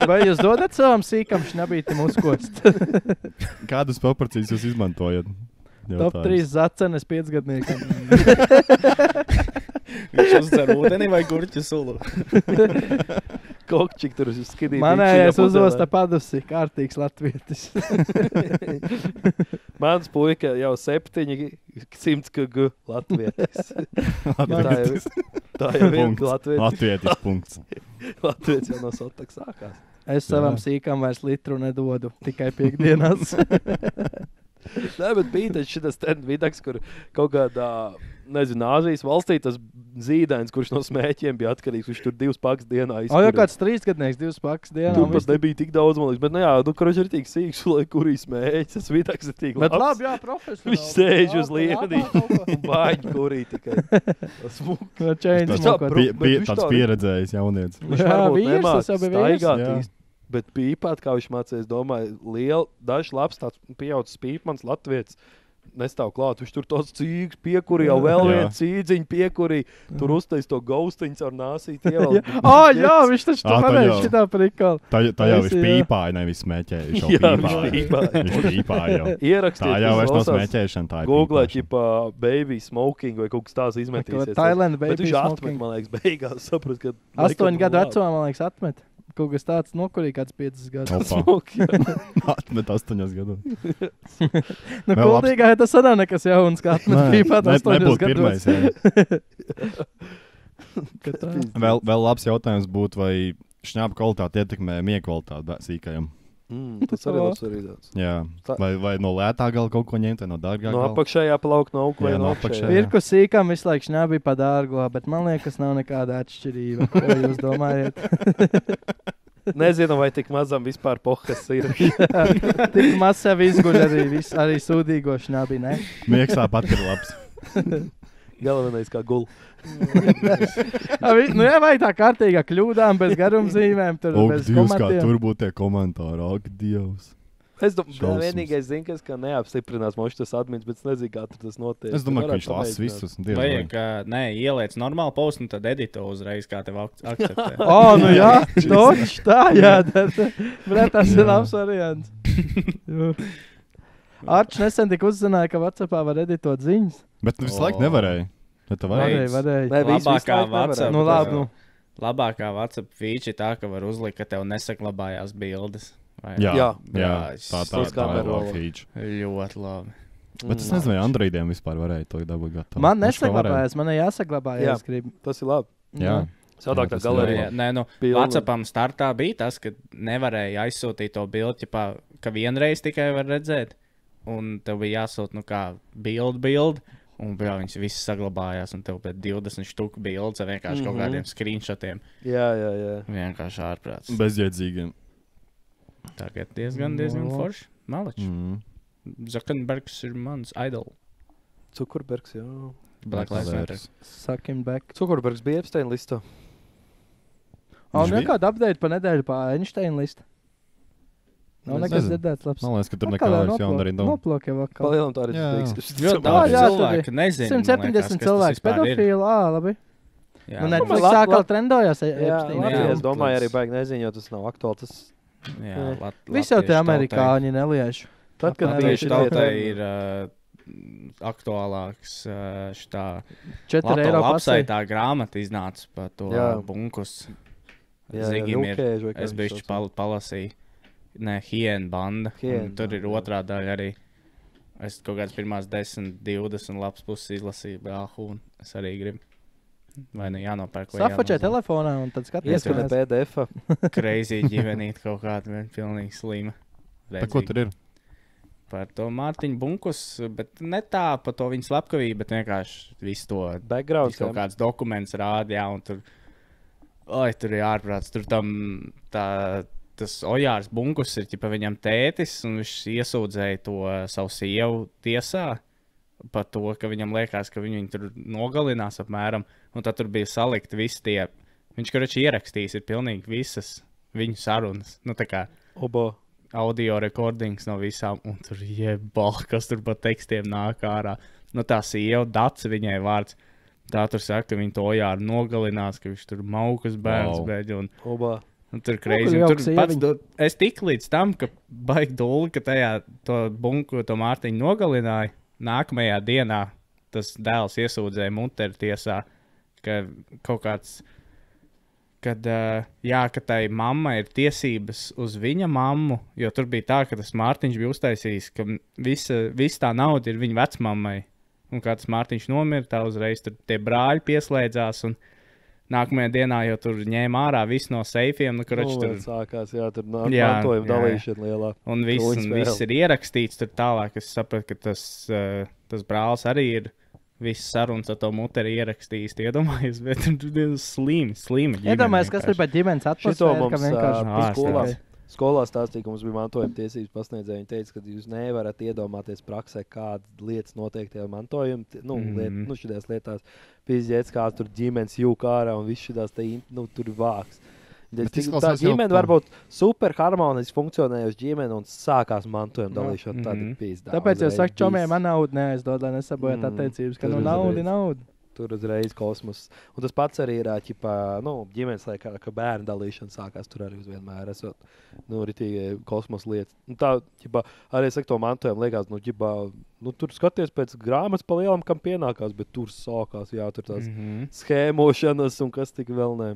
Vai jūs dodat savam sīkam šnabītam uzkost? Kādus proporcijas jūs izmantojat? Top 3 zacenes 5-gadniekam. Viņš uzdzer ūdeni vai gurķu sulu? Kokčik tur uz skidīt. Manējais uzvosta padusi, kārtīgs latvietis. Mans puika jau 700 kg latvietis. Tā jau ir latvietis. Latvietis punkts. Latvietis jau no sotak sākās. Es savam sīkam vairs litru nedodu, tikai piekdienās. Nē, bet bija taču šitas vidaks, kur kaut kādā, nezinu, Āzijas valstī tas zīdainis, kurš no smēķiem bija atkarīgs, viņš tur 2 pakas dienā izkurīja. Jā, kāds 3-gadnieks 2 pakas dienā. Tur pat nebija tik daudz, man liekas, bet nu jā, kurš ir tik sīks, lai kurī smēķis, tas vidaks ir tik labs. Bet labi, jā, profesionāli. Viņš sēž uz lienī un bāņi kurī tikai. Tāds pieredzējis jaunietis. Viņš varbūt nemāc staigāt īsti. Bet pīpāt, kā viņš mācīja, es domāju, dažs labs tāds pieaudzis pīpmans latvietis nestāv klāt. Viņš tur tos cīgs piekuri, jau vēl vienu cīdziņu piekuri, tur uztais to gaustiņu ar nāsīt ievēl. Jā, viņš taču tu varēja šitā prikali. Tā jau viņš pīpāja, nevis smēķēja. Jā, viņš pīpāja jau. Ierakstīt. Tā jau vairs nav smēķēšana, tā ir Googlē, ķipā, baby smoking vai kaut kas tās izmetīsies. Thailand baby smoking. Bet viņš atmet, man liekas, beigās saprast, ka... 8 gadu vecumā, man liekas, atmet. Kaut kas tāds nokurīja kāds 5 gadus. Atmet 8 gadus. Nu, kuldīgā tas arī nekas jauns, kā atmet pīpāt 8 gadus. Vēl labs jautājums būtu, vai šņāpa kvalitāte ietekmē miega kvalitāti sīkajam. Tas arī labs arī tāds. Jā. Vai no lētā gala kaut ko ņemt, vai no dārgā gala? No apakšējā palaukt no auga vai no apakšējā. Pirku sīkam visu laiku šņābīja pa dārgo, bet man liekas, nav nekāda atšķirība. Ko jūs domājat? Nezinu, vai tik mazam vispār pohas ir. Tik maz sev izguļ arī sūdīgo šņābī, ne? Miegs tāpat ir labs. Galvenais kā gul. Nu jā, vai tā kārtīgā kļūdām, bez garumzīmēm, tur bez komentiem. Tur būtu tie komentāri, ak, Dievs. Es domāju, vienīgais zinu, ka neapstiprinās moši tas admins, bet es nezinu, kā tas notiek. Es domāju, ka viņš lasa visus. Vajag, nē, ieliec normālu postu un tad edito uzreiz, kā tev akceptē. Nu jā, toči tā jādara. Bet tas ir labs variants. Arčs nesen tik uzzināja, ka WhatsAppā var editot ziņas. Bet visu laiku nevarēja. Varēja. Labākā WhatsApp feature tā, ka var uzlikt, ka tev nesaglabājās bildes. Jā, tā ir laba feature. Ļoti labi. Bet es nezinu, vai Androidiem vispār varēja to dabūt gatavu. Man nesaglabājās, man jāsaglabājās. Tas ir labi. Jā. Sadāk tā galerija. Nē, WhatsAppam startā bija tas, ka nevarēja aizsūtīt to bildi, ka vienreiz tikai var redzēt. Un tev bija jāsūt, kā bildi. Un viņas visas saglabājās, un tev pēc 20 štuku bildes ar vienkārši kaut kādiem screenshotiem. Jā. Vienkārši ārprāts. Bezjēdzīgiem. Tagad diezgan forši. Maličs. Zuckerbergs ir mans idol. Zuckerbergs, jā. Black Lives Matter. Sucking back. Zuckerbergs bija Epstein listā. Un nekāda update pa nedēļu pa Einstein lista. Nav Es nekas nezinu. dzirdēts labs. Man liekas, ka tur Atkal nekā jau vairs jauna arī nav. Noplok jau atkal. Palielam tā arī Jā. Ļoti Jā, daudz jā, tur cilvēku nezinu. 170 cilvēku pedofīlu, labi. Jā, Nu, man Netflix Lat- atkal Lat- trendojās. Jā, Epsteina. Latvijas, Jā. es domāju, arī baigi nezinu, jo tas nav aktuāli. Tas, jā, Visi jau tie latviešu amerikāņi neliešu. tad, kad Apmēram bija Latviešu šitie tautai te- ir aktuālāks šitā 4 eiro pasai. apsaitā grāmata iznāca par to Jā. bunkus. Jā, Zigim ir, Rukēži vai kā es viņš bišķi sauc. palasīju, ne, Hiena banda, Hiena un tur ir banda, jā. otrā daļa arī. Es kaut kāds pirmās 10, 20 lapas puses izlasīju, brāhu, un es arī gribu. Vai nu jānopērk, vai Safačē telefonā un tad skaties. Ieskatē PDF. Crazy ģimenīt kaut kādu, vien pilnīgi slima. Pa ko tur ir? Par to Mārtiņu bunkus, bet ne tā par to viņa slepkavību, bet vienkārši visu to Background. kaut kāds dokuments rāda, jā, un tur, tur ir ārprāts. Tur tas Ojārs bunkus ir, ķipa viņam tētis, un viņš iesūdzēja to savu sievu tiesā par to, ka viņam liekas, ka viņu tur nogalinās apmēram, un tad tur bija salikti visi tie, viņš, karoči, ierakstījis ir pilnīgi visas viņu sarunas, nu tā kā Obo. audio recordings no visām, un tur jebal, kas tur pa tekstiem nāk ārā. Nu, tā sieva, Dace viņai vārds. Tā tur saka, ka viņa to Ojāru nogalinās, ka viņš tur maukas bērns Wow. beidz, un Obo. tur kur crazy. Un jauks tur pats, sieviņa. es tiku līdz tam, ka baigi dūli, ka tajā to bunku, to Mārtiņu nogalināja. Nākamajā dienā tas dēls iesūdzēja Munteru tiesā, ka kaut kāds, kad, ka tai mammai ir tiesības uz viņa mammu, jo tur bija tā, ka tas Mārtiņš bija uztaisījis, ka visa tā nauda ir viņa vecmammai. Un kā tas Mārtiņš nomira, tā uzreiz tur tie brāļi pieslēdzās, un nākamajā dienā jau tur ņēma ārā visu no seifiem, nu, karoči tur, Sākās, jā, tur Jā, mantojuma jā. dalīšana lielā. un viss ir ierakstīts tur tālāk. Es sapratu, ka tas brālis arī ir visas sarunas ar to muteri ierakstījis, iedomājies, bet tur ir slimi. Iedomājies, kas tur par ģimenes Šito atmosfēru, mums ka vienkārši ā, skolās. Skolā stāstīja, ka mums bija mantojuma tiesības pasniedzēji. Viņi teica, ka jūs nevarat iedomāties praksē, kādas lietas notiek tajā mantojuma, šīs lietās. Pīzģēts, kā tur ģimenes jūka ārā un viss šīs tur vāks. Bet Tā izklausās jau ģimene tā. var būt super harmoniski funkcionējusi ģimene un sākās mantojuma dalīšana. Tad ir pīzdā. Tāpēc jau Uzreiz saka, čomē, viss. man naudu neaizdod, lai nesabojāt attiecības, ka tur nu uzreiz. nauda. Tur uzreiz kosmos. Un tas pats arī ir ģimenes laikā, ka bērnu dalīšana sākās tur arī vienmēr. Esot ritīgi kosmosa lietas. Un tā ģipā, arī saka, to mantojumu liekas, tur skaties pēc grāmatas pa lielam, kam pienākās, bet tur sākās, jā, tur tās schēmošanas un kas tik vēl ne.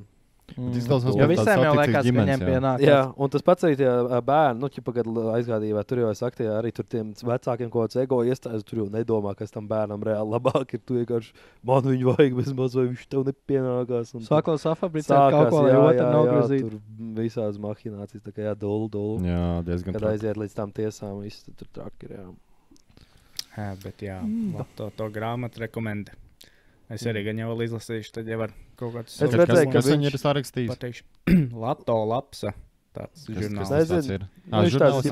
Izklausās Jo pēc visiem tādas jau attiecīgas liekas, ka ģimenes, viņiem jā. pienākas. Jā, un tas pats arī tie bērni, kad aizgādījumā tur jau saka, arī tur tiem vecākiem kaut kāds ego iestājas, tur jau nedomā, kas tam bērnam reāli labāk ir. Tu vienkārši man viņu vajag bez maz, vai viņš tev nepienākās. Un tur Sākot safabricēt kaut ko, lai otru nogrozīt. tur visādas mahinācijas, tā kā jā, dulu. Jā, diezgan Kad traki. aiziet līdz tam tiesām, viss tur traki ir, jā. Jā, bet jā, to grāmatu rekomendē. Es arī gan jau vēl izlasīšu, tad jau var kaut kāds Es redzēju, ka Kas viņu viņš- ir sarakstījis? pateikšu. Lato lapsa, tāds Kas žurnāls. tas tas ir? Viņš tāds,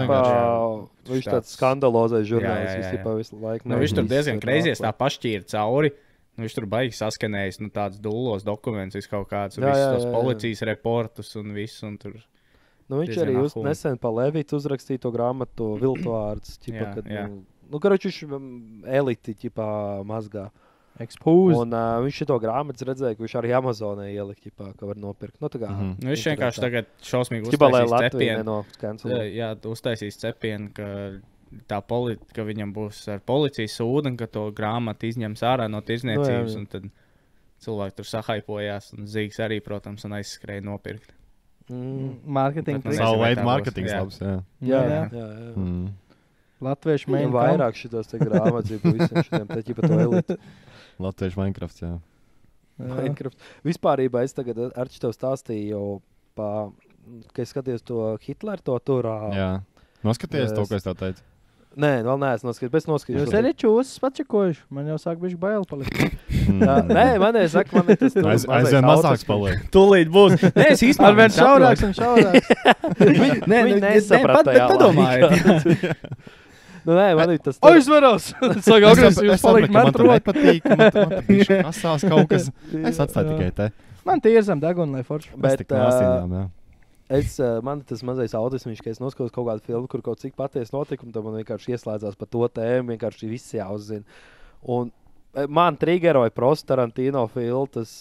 viņš tāds skandalozais Jā, žurnālists, jā, viņš jā. tipā visu laiku. Nu, viņš tur viss diezgan ir kreizies tā rāpā. pašķīra cauri. Nu, viņš tur baigi saskanējis tādus dullos dokumentus, kaut kādus Jā, jā, tos jā, jā. policijas reportus un visu. Un tur. Viņš diezgan arī ahūni. nesen pa Levītu uzrakstīja to grāmatu Viltvārds. Jā, jā. Karoči viņš eliti ķipā mazgā. Expose. Un viņš šo grāmatu redzēja, ka viņš arī Amazonē ielika, ķipā, ka var nopirkt. Nu, tā kā, Mhm. Nu, viņš vienkārši tagad šausmīgi Ķipā, lai uztaisīs Latvija cepienu. nenoskancelo. Jā, uztaisīs cepienu, ka ka viņam būs ar policijas sūdu un ka to grāmatu izņems ārā no tirzniecības. jā. Un tad cilvēki tur sahaipojās. Un Zīgs arī, protams, un aizskrēja nopirkt. Mārketinga Bet, nu, triks. Savu vai veidu tā būs, mārketings jā. labs, jā. Jā. Mm. Latviešu Viņam mēģina vairāk šitos te grāmatas ir visiem šitiem te ķipa to elitu. Latviešu Minecraft, jā. Minecraft. Vispārībā es tagad ar tev stāstīju jau, ka es skatījos to Hitleru to tur. Jā. Noskaties to, Es- ko es tev teicu. Nē, vēl neesmu noskatījies, bet noskatīšos. Jūs arī čūsas pačakojuši. Man jau sāk bišķi bail palikt. Jā, nē, man ir saka, man ir tas tur Aizvien mazāks paliek. Tūlīt būs. Nē, es īstenībā Ar vien šaurāks un šaurāks. Viņi nesaprata tajā padomājiet. Nu, nē, man ir tas O, es varos! Saka, agresīvi, jūs palikt man met tur roku. nepatīk, man tur bišķi kasās kaut kas. Es atstāju Jā. tikai te. Man tie ir zem deguna, lai forši. Es Bet, tik nāsījām, jā. Man tas mazais autisms, ka es noskatos kaut kādu filmu, kur kaut cik patiesi notikumi, tad man vienkārši ieslēdzās par to tēmu, vienkārši viss jāuzzina. Un man triggeroja Prost Tarantino filmu, tas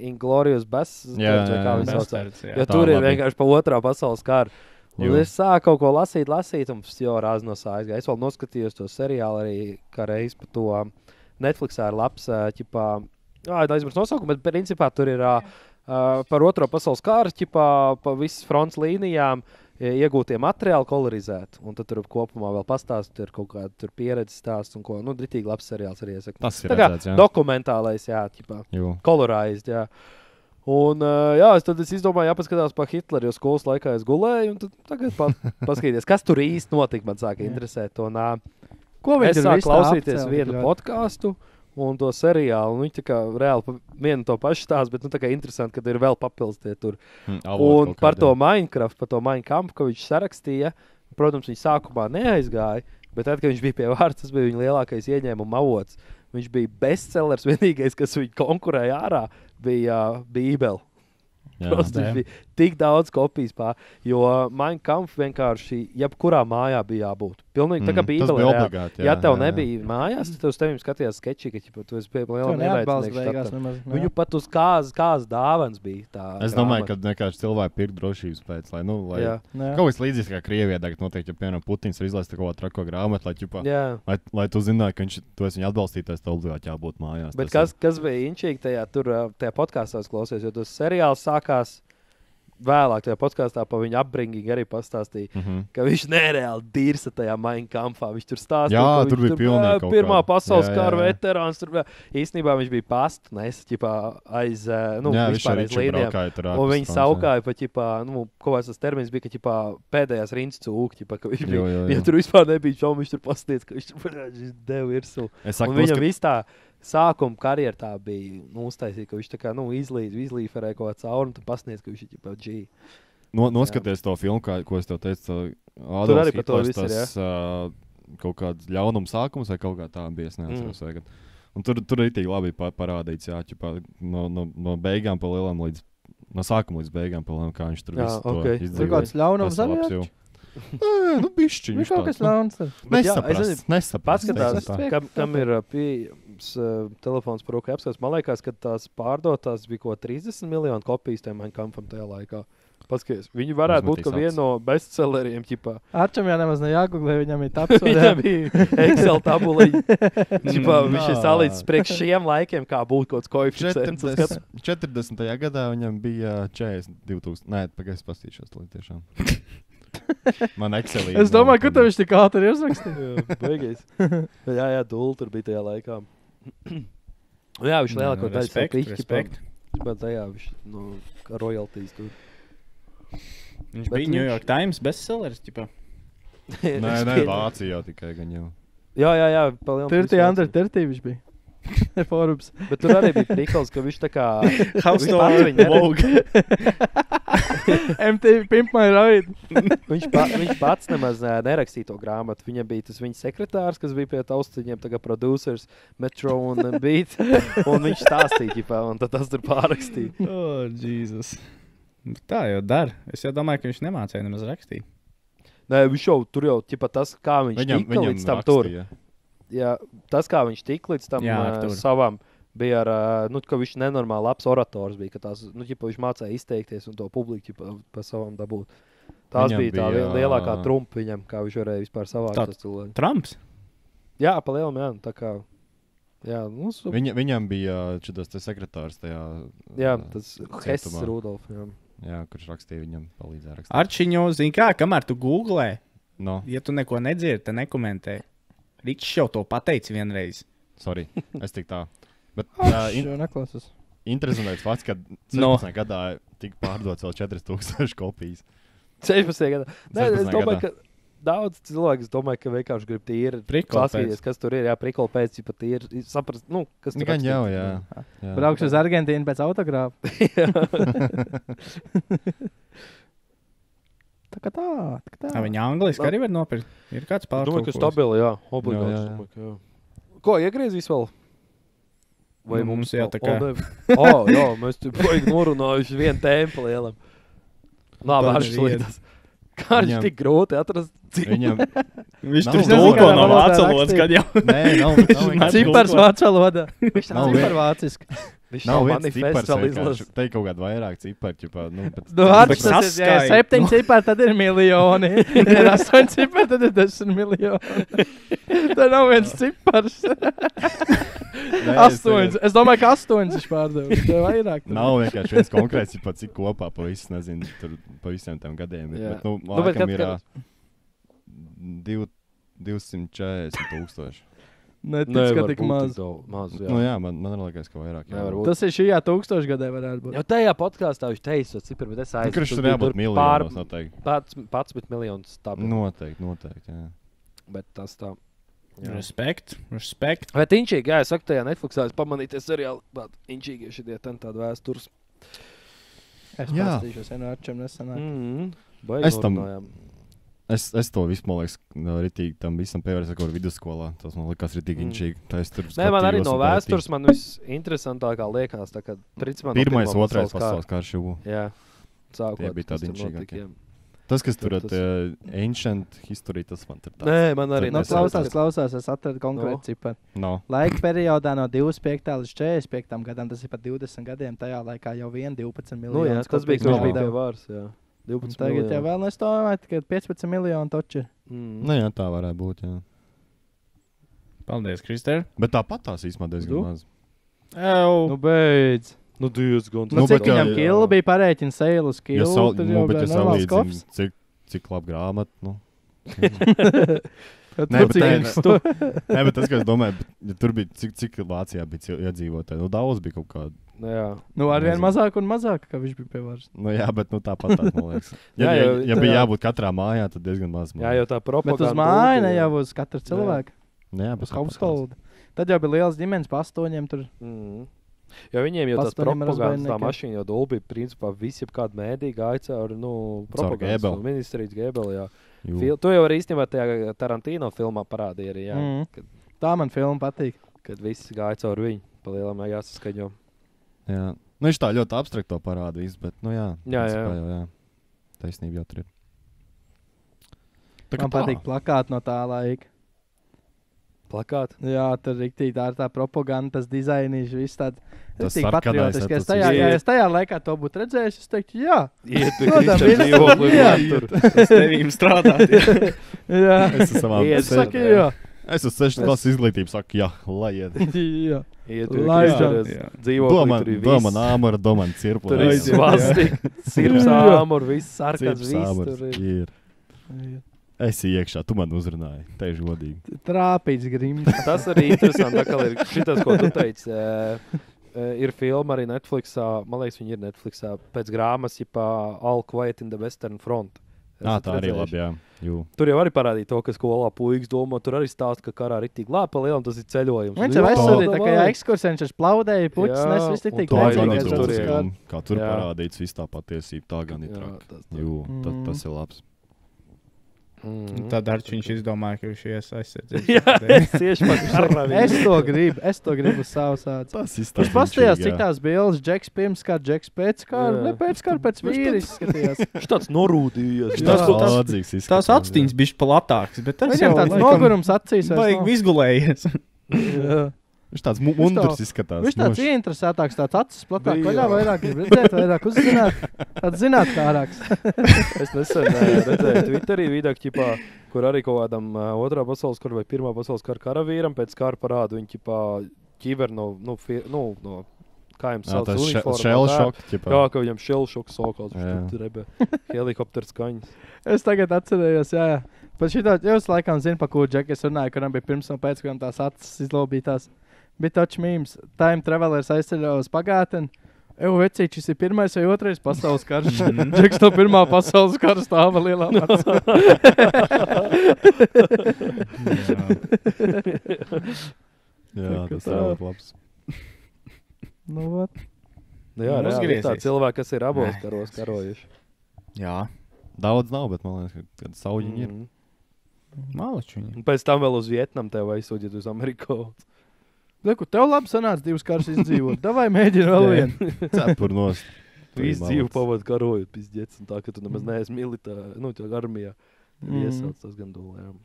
Inglourious Basterds, vai kā viņš sauc. Jo tur ir vienkārši pa otrā pasaules kara. Un es sāku kaut ko lasīt, un jau rāz no sājas. Es vēl noskatījos to seriālu arī kā reiz pa to Netflixā ir labs, aizmirst nosaukumu, bet principā tur ir par otro pasaules kāru, pa visas fronts līnijām iegūtie materiāli kolorizēt. Un tad tur kopumā vēl pastāst, tur ir kaut kāda pieredzes stāsts un ko. Dritīgi labs seriāls arī iesaka. Tas ir redzēts, jā. Dokumentālais, jā, colorized, jā. Un tad es izdomāju, jāpaskatās par Hitleru, jo skolas laikā es gulēju, un tad tagad paskatīties, kas tur īsti notika, man sāka interesēt. Un, ko viņi es sāku klausīties vienu podcastu un to seriālu, un viņi tā kā reāli vienu to pašu stāstu, bet tā kā interesanti, kad ir vēl papildus tie tur. Un par to Minecraft, par to Minecraft, ko viņš sarakstīja, protams, viņš sākumā neaizgāja, bet tad, kad viņš bija pie vārds, tas bija viņa lielākais ieņēmuma avots. Viņš bija bestsellers, vienīgais, kas viņu konkurēja ārā, bija Bībele. Viņš bija tik daudz kopijas pār, jo Minecraft vienkārši jebkurā mājā bija jābūt. Pilnīgi tā kā Bībele ir obligāti. Ja tev nebija mājās, tad tev uz tevim skatījās sketči, ka tu esi pie liela neveicinieks. Viņu pat uz kādas dāvans bija tā. Es domāju, ka vienkārši cilvēki pirk drošības pēc, lai kaut kas līdzīgs kā Krievijā tagad notiek, ja piemēram Putins ir izlaist kaut ko trako grāmatu, lai tu zinātu, ka tu esi viņu atbalstītājs, tev obligāti jābūt mājās. Bet kas bija inčīgi tajā podkāstā klausies, jo tas seriāls sākās vēlāk tajā podkāstā pa viņu upbringing arī pastāstīja, ka viņš nereāli dirsa tajā Minecraftā. Viņš tur stāstīja, ka tur bija pilnīgi pirmā pasaules kara veterāns. Īstenībā viņš bija pastnēs, aiz vispārreiz līnijām. Un viņi saukāja pa, kaut kāds tas termins bija, ka pēdējās rindas cūki, ka viņš bija, ja tur vispār nebija šaubu, viņš tur pastāstīja, ka viņš deva virsū. Un viņam viss tā sākuma karjerā tā bija uztaisīta, ka viņš tā kā izlīferēja kaut kā cauri un tu pasniedz, ka viņš ir G. Noskaties to filmu, ko es tev teicu, tur arī par to viss ir, kaut kāds ļaunums sākums vai kaut kā tā bija, es neatceros vajag. Un tur ir labi parādīts, no beigām pa lielām līdz, no sākuma līdz beigām pa lielām, kā viņš tur visu to izdzīvoja. Tur kāds ļaunums arī? Bišķiņ. Viņš kaut kas ļauns. Nesaprast. Paskatās, kam ir pieejams telefons par roku apskatās. Man liekas, ka tās pārdotās bija ko 30 miljonu kopijas tajā Minecraftam tajā laikā. Paskaties, viņi varētu būt viena no bestselleriem. Arčam jau nemaz nejāguglē, viņam ir taps. Viņam bija Excel tabuliņi. Viņš ir salīdzis priekš šiem laikiem, kā būtu kaut kāds koeficients. 40. gadā viņam bija 42,000. Nē, pagaidzi pastīšos to tiešām. Man Excelī. Es domāju, ka tev viņš tik ātri uzrakstīja. Beigais. Jā, Dula tur bija tajā laikā. Jā, viņš lielāko daļu savu piķi. Jā, viņš royalties tur. Viņš bija New York Times bestsellers, ķipā. Nē, Vācijā tikai gan jau. Jā. 30 under 30 viņš bija. Forbes. Bet tur arī bija prikals, ka viņš tā kā... House to Vogue. MTV Pimp My Ride. Viņš pats nemaz nerakstīja to grāmatu. Viņam bija tas viņa sekretārs, kas bija pie taustiņiem, tagad producers, Metro un Beat. Un viņš stāstīja, un tad tas tur pārakstīja. Oh, Jesus. Tā jau dara. Es jau domāju, ka viņš nemācēja nemaz rakstīt. Nē, viņš jau tur jau, tas, kā viņš tika līdz tam tur. Jā, tas, kā viņš tika līdz tam savam, bija ar, ka viņš nenormāli labs orators bija, ka tās, viņš mācēja izteikties un to publiku pa savam dabūt. Tās bija tā lielākā trumpa viņam, kā viņš varēja vispār savākt tos cilvēkus. Trumps? Jā, pa lielam, jā, tā kā, jā. Viņam bija šitas te sekretārs tajā. Jā, tas Hess Rudolf, jā. Jā, kurš rakstīja viņam, palīdzēja rakstīt. Arčiņo, zini kā, kamēr tu googlē, no. Ja tu neko nedzirdi, tad nekomentē. Ričs jau to pateici vienreiz. Sorry, es tik tā. Bet neklausos. Interesantais fakts, ka 16. gadā tika pārdots vēl 4000 kopijas. 16. gadā? Nē, es domāju, ka daudz cilvēku, ka vienkārši grib tīri klausīties, kas tur ir. Jā, prikoli pēc, ja pat tīri saprast, kas tur rakstīts. Jau, jā. Braukšu uz Argentīnu pēc autogrāfa. Tā. Viņa angliski arī var nopirkt. Ir kāds pārtulkos. Domāju, ka stabili, jā. Obligāts. Jā. Ko, iegriezīs vēl? Vai mums jā, tā kā? Jā, mēs tur baigi norunājuši vienu tēmu pa lielam. Labi, Par ar šīs nevienu. lietas. Kā viņš Viņam- tik grūti atrast? Viņam, Viņš Nav tur nezinu, tulko kādā no valodā vācu valodas, rakstīt. kad jau. nē, nav vienkārši- Cipars vācu valodā. Viņš Nav nav cipar vāciski. Viņš Nav nav viens cipars, manifests vēl vienkārši. izlasījis. Te ir kaut kāda vairāk cipari, ķipā, nu, bet... Nu, Arčs, Bet tas ir, ja ir saskaita, 7 cipari, tad ir miljoni. Ja ir 8 cipari, tad ir 10 miljoni. Tā nav viens cipars. Nē, 8. Es domāju, ka 8 viņš pārdeva. Tā ir vairāk. Nav vienkārši viens konkrēts, ķipā, cik kopā pa visu, nezinu, tur pa visiem tiem gadiem ir. Jā. Bet, nu, Nu, bet laikam kad- ir 240,000. Netic, Nevar ka tik būt maz. maz jā. Nu jā, man liekas, ka vairāk. Jā. Nevar būt. Tas ir šajā 1000 gadē varētu būt. Jau tajā podkāstā viņš teica, cipari, bet es Nu, aizsācu. kurš tur jābūt miljonos noteikti. 11 miljonus stāvot. Noteikti, jā. Bet tas tā. Jā. Respekt. Bet inčīgi, jā, es saku, tajā Netflixā es pamanīju seriālu, bet inčīgi ir šitie ten tādi vēstures. Es Jā. pastīšos, ja no Arčiem nesanāk. Es tam- Es to visu, man liekas, ritīgi tam visam pievērsu kaut kur vidusskolā. Tas man likās ritīgi inčīgi. Nē, man arī no vēstures man visinteresantākā liekas, tā kā principā no Pirmais, Pirmā otrais kara. pasaules karš jau. Jā. Sākot, Tie bija kas tādi tur inčīgākie. notika, jā. Tas, kas tur Tur ir tas- ancient history, tas man tur tāds. Nē, man arī Nu, Es klausās, es atradu No. konkrētu ciparu. No. Laika periodā no 25. līdz 45. gadam, tas ir pat 20 gadiem, tajā laikā jau 12 Nu, miljoni. jā, tas bija, kopijas kurš bija naudā. pie vārs, jā. 12 Tagad jau miljoni. vēl nestāvēt, tikai 15 miljoni toči. Mm. Nu, jā, tā varētu būt, jā. Paldies, Kristēr. Bet tāpat tās īstenībā diezgan Tu? maz. Nu, beidz. Nu, diezgan. Nu, cik bet jā, viņam jā. kilo bija parēķina sēles Ja kilo? sal, tad nu, jau bet bija ja normāls salīdzinu, kops. cik labi grāmata, nu. Tad Nē, nu, bet cik nē, viņš nē. Nē, bet tas, ko es domāju, ja tur bija, cik Vācijā bija iedzīvotāji, nu, daudz bija kaut kāda. Jā. Nu, arvien Nezinu. mazāk un mazāk, kā viņš bija pie varas. Nu, jā, bet nu, tāpat tās, man liekas. Ja, Jā, ja, jo- ja bija jā. jābūt katrā mājā, tad diezgan maz. man Jā, jau tā Bet propaganda. uz māju, ne bija. jau uz katru cilvēku. Nu, jā, Uz bet tāpat tās. household. Tad jau bija liels ģimenes pa 8 tur. Mm. Jo viņiem jau tas Pastoņiem ar propagandas tā uzbērniekiem. mašīna jau dolbīja, principā visi kāda mēdī gāja cauri, nu, Caur propagandas Gēbeli. un ministrijas Gēbeli, jā. Jū. Tu jau arī īstenībā tajā Tarantino filmā parādīja arī, jā. Mm. Tā man filma patīk. Kad visi gāja cauri viņu, pa lielam jāsaskaņo. Jā. Nu, viņš tā ļoti abstrakt to parāda visu, bet, nu, jā. Jā, principā jā. Jau, jā. Taisnība jau tur ir. Tā kā Man tā. patīk plakāti no tā laika. Plakāti. Jā, tur rīktīgi tā ir tā propaganda, tas dizainīši, viss tāds. Tas Rīktīgi sarkanais, patriotiski. jā, Es tas tajā, viss. ja es tajā laikā to būtu redzējis, es teiktu, jā. Iet, Protams, Kristian ir- dzīvoklī, jā. tur. Tas tevīm strādāt. Jā. Es esmu savām Iet, Es saku, jā. Es uz 6 klases izglītību saku, jā, lai iet. Jā. Iet, Laidžam. dzīvoklī, tur ir Doma viss. nāmura, doma cirpu. Tur ir Aiziet, jā. svastika, sirds Jā. āmur, viss sarkans, viss tur ir. Ir. Es iekšā, tu man uzrunāji. Tež godīgi. Trāpīts grims. Tas arī interesanti, tā kā ir šitas, ko tu teici. Ir filma arī Netflixā, man liekas, viņi ir Netflixā, pēc grāmatas, ja All Quiet in the Western Front. Nā, Esat tā arī redzējuši? labi, jā. Jū. Tur jau arī parādīja to, ka skolā puikas domā, tur arī stāsta, ka karā ir tik labi, pa lielam tas ir ceļojums. Viņš jau Jā, aizsūtīja, tā kā davai. ekskursija, viņš plaudēja puķis, Jā, nes viss un tik to Tā arī gan mēs ir tur daudz ejam. filmu, kā tur Jā. parādīts viss tā patiesība. Tā gan ir Jā, traka. tas- Jū, Mm. tas ir labs. Tad Arčs viņš izdomāja, ka viņš ies aizsardzības. Jā, tieši par karā. Es to gribu savu sācu. Tas ir Viņš pastījās, cik tās bildes, Džeks pirms kā Džeks pēc kā, Jā. ne pēc kā, pēc vīris skatījās. Viņš tāds norūdījās. Jā. Tas- Tās acīņas bija platākas, bet tas Viņam tāds nogurums acīs. vairs Vajag nav. izgulējies. Jā. Viņš tāds mundurs izskatās. Viņš tāds nošs. ieinteresētāks, tāds acis platāk, Bija, vaļā jā. vairāk grib redzēt, vairāk uzzināt. Tāds zinātnārāks. Es nesen redzēju Twitterī video, ķipā, kur arī kaut kādam otrā pasaules kara vai pirmā pasaules kara karavīram pēc kara parādu viņi ķiver no kā jums Jā, sauc tas uniformā, shell tā. shock. ķipā. Jā, ka viņam shell shock sokals, Jā. viņš tur rebe helikopters skaņas. Es tagad atcerējos, jā. Pat šitā, jūs laikam zinu, pa ko Džek es runāju, kuram bija pirms un pēc, kuram tās acis izlobītās. Bija taču mīms. Time Travelers aizceļā uz pagātni. Evo, vecīt, šis ir pirmais vai otrais pasaules karš. Džeks no pirmā pasaules kara stāva lielā macā. Jā, Tā kā tas tā. ir ļoti labs. Nu, vat. Nu, jā, reāli ir Uzgriezies. tā cilvēki, kas ir abos Nē, karos tas- karojuši. Jā, Daudz nav, bet man liekas, ka sauģiņi ir. malači viņi. Un pēc tam vēl uz Vietnamu tev aizsūtīt uz Ameriku. Reku, tev labi sanāca divas karas izdzīvot. Davai mēģini vēl vienu. Cepur nost. Visu dzīvi pavadu karojot, pizdiets, un tā, ka tu nemaz neesi militā, tā armijā. Iesauc tas gan dulējām.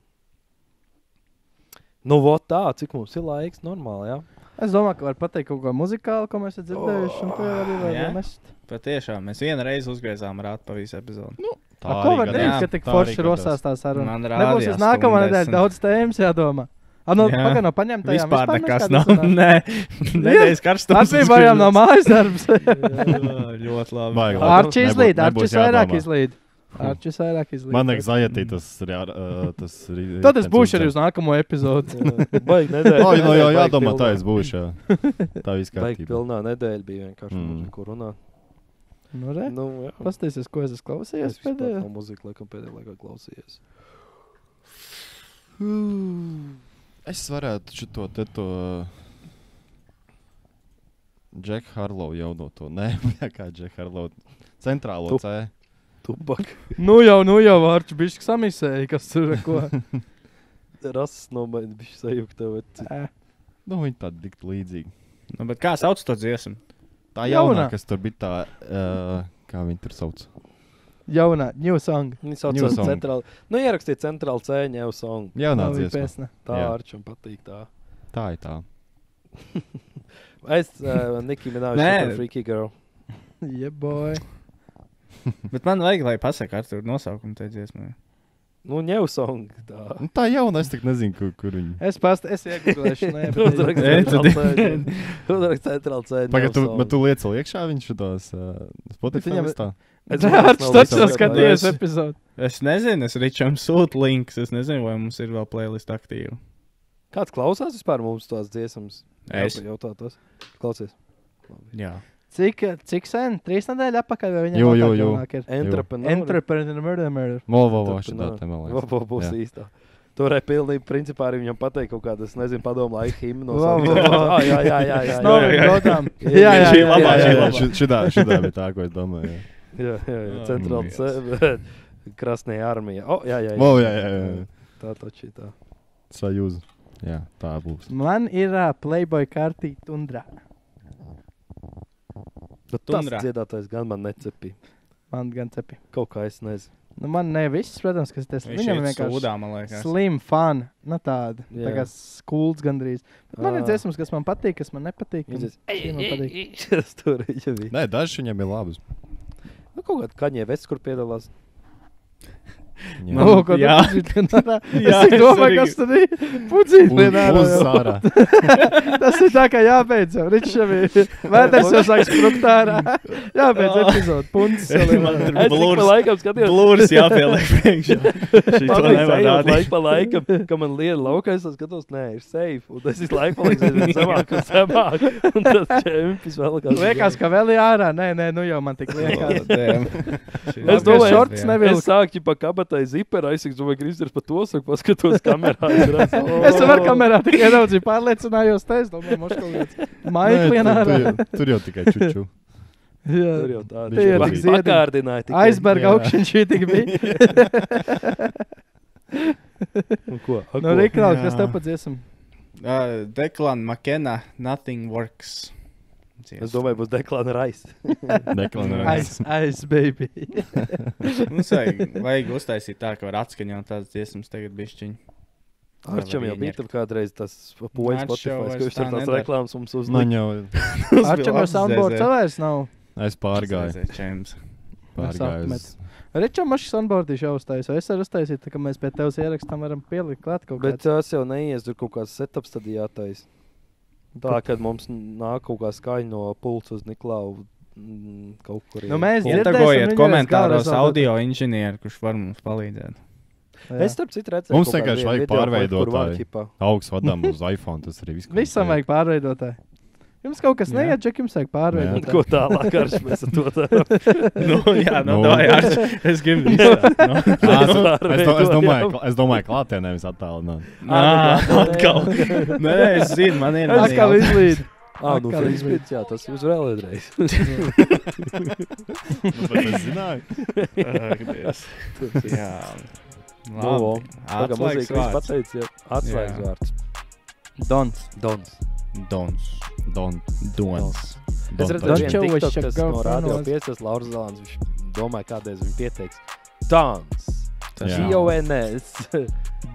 Nu, vot tā, cik mums ir laiks, normāli, jā. Es domāju, ka var pateikt kaut ko muzikālu, ko mēs esam dzirdējuši, un to jau arī var mest. Patiešām, mēs vienu reizi uzgriezām rātu pa visu epizodu. Ko var darīt, ka tik forši rosās tā saruna? Nebūs uz nākamā nedēļa daudz tēmas jādomā. Pagaidām paņemtajām vispār nekas nav. Nē, nedēļas karstums. Atbīvājām no mājas darbs. Ļoti labi. Arči izlīd. Man liekas, Zajatī tas ir. Tad es būšu arī uz nākamo epizodu. Baigi nedēļa. Jā, jādomā, tā es būšu, jā. Tā viss Baigi kārtībā. pilnā nedēļa bija vienkārši, kur runāt. Nu, re? Jā. Pastāsties, ko es esmu klausījies Es vispār pēdējā. no mūziku laikam pēdējā laikā klausījies. Es varētu šito te to Jack Harlow jauno to. Nē, kā Jack Harlow. Centrālo C. Tubak. Nu jau, Arči, bišķi samisēja, kas tur ir ko. Rases nomaini bišķi sajūgta. Nu, viņi tādi dikt līdzīgi. Nu, bet kā sauc to dziesmu? Tā jaunā, kas tur bija tā, kā viņi tur sauc. Jaunā, New Song. Viņi New sauc Song. centrāli. Nu, ierakstīja centrāli C, New Song. Jaunā Nav dziesma. pēsna. Tā Jā. Arčam patīk tā. Tā ir tā. Es, Nicki Minaj, Nē. Super Freaky Girl. Yeah, boy. Bet man vajag, lai pasaka Artur nosaukumu tai dziesmai. Nu, New Song. Tā. Nu, tā jauna, es tik nezinu, kur viņi. Es iegūlēšu, nē, Uzrakst centrāli C, Pagad, New Song. bet tu liec vēl iekšā viņš šitos Spotify viņam- listā? Arči taču jau skatījies epizodu. Es nezinu, es Ričam sūtu links. Es nezinu, vai mums ir vēl playlist aktīva. Kāds klausās vispār mums tās dziesmas? Es. Jautātos. Klausies. Jā. Cik sen? 3 nedēļas atpakaļ, vai viņam Jo, vēl jo, tā jo. jaunāk ir? Entrepreneur. Entrepreneur. Vo, šitā te man liekas. Vo, būs Jā. īstā. Turē pilnīgi principā arī viņam pateikt kaut kādas, nezinu, padomu laika himnu. Vo. Jā. Snowy godām. Jā, šī labā, šī labā. Šitā bija tā, ko es domāju. Jā, centrāli C, Krasnē armija. Jā. Vo, jā. Tā taču tā. Sajūza. Jā, tā būs. Man ir Playboy kartī Tundra. Bet tas Tundra. dziedātājs gan man necepīja. Man gan cepi. Kaut kā es nezinu. Nu, man ne viss, protams, kas tas viņam vienkārši sūdā, man liekas. slim, fun. Nu tāda. Jā. Tā kā skulds gandrīz. Bet man ir Ā. dziesmas, kas man patīk, kas man nepatīk. un šī man patīk. Tas tur viņa bija. Nē, daži viņam ir labas. Nu, kaut kāda kaņē vests, kur piedalās. Man- O, ko tu jā. pudzīt vienā? Jā, Es domāju, arī- kas tur ir. Pudzīt vienā. Uz sārā. Tas ir tā, kā jābeidz jau. Ričs jau ir. Vēders jau sāk sprukt ārā. Jābeidz epizodu. Punts. Man tur Es tik pa laikam skatījos. blūrs jāpieliek priekšā. Šī to nevar rādīt. Laika pa laikam, ka man liela lauka, es skatos, nē, ir safe. Un tas ir laika paliks aizvien zemāk un zemāk. Un tas čempis vēl kāds. Liekas, ka vēl ir ārā. Nē, nu jau man tik liekas. Es domāju, šorts nevilku. Es sāku pa kabatai ziperā, es domāju, Kristers pa to saku, paskatos kamerā. Es varu kamerā tikai nedaudz pārliecinājos. Es domāju, moš kaut kāds maiklien ārā. Tur jau tikai čuču. Tur jau tāda. Tie ir tik ziediņi. Pakārdināja tikai. Aizberga augšņi šī tik bija. Un ko? No Rikrauks, kas tev pat dziesam? Declan McKenna, Nothing Works. Es domāju, būs Declan Rice. Deklanēs. Ice baby. Mums vajag uztaisīt tā, ka var atskaņot tādas dziesmas tagad bišķiņi. Arčam jau bija tur kādreiz tas poļs Arčs jau Spotify, ka vairs viņš tur tā tās nedara. reklāmas mums Man uzlika. jau, Arčam jau soundboard savairs nav. es pārgāju. Čems. Pārgāju. Mēs Ričam mašs soundboardī jau uztaisīju. Es varu uztaisīt, tā, ka mēs pie tevis ierakstām varam pielikt klāt kaut Bet kāds. tas jau neies, tur kaut kāds setups tad jātais. Tā, kad mums nāk kaut kā skaņa no pults uz Niklauvu kaut kur. Nu, mēs dzirdēsim Ietegojiet viņu komentāros rezultātu. audio inženieri, kurš var mums palīdzēt. Jā. Es starp citu redzēju. Mums kaut kādu vienkārši vienu vajag video, kur pārveidotāju. var ķipā. Augsts vadām uz iPhone, tas arī viss. Visam vajag pārveidotāju. Jums kaut kas Jā. neiet, Džek, jums vajag Ko pārveidotāju. tālāk ar mēs ar to darām? Jā, Nu. es gribu izstāstīt. Es domāju, klātē nevis attālināt. Atkal. Nē, es zinu, man ir. Atkal izlīd. Nu, Atkal Freespits, jā, tas jūs vēl reiz. Bet es zināju. Jā. Labi. Atslēgas Atslēgas vārds. pateicis, jā. Atslēgas Jā. vārds. Dons. Dons. Dons. Don't. Dons. Es redzēju, Don't vienu show us TikTok, your tas no girlfriend Radio was- 5, tas Lauris Zalāns, viņš domāja, kādreiz viņu pieteiks. Dans. Jā. G-O-N-S.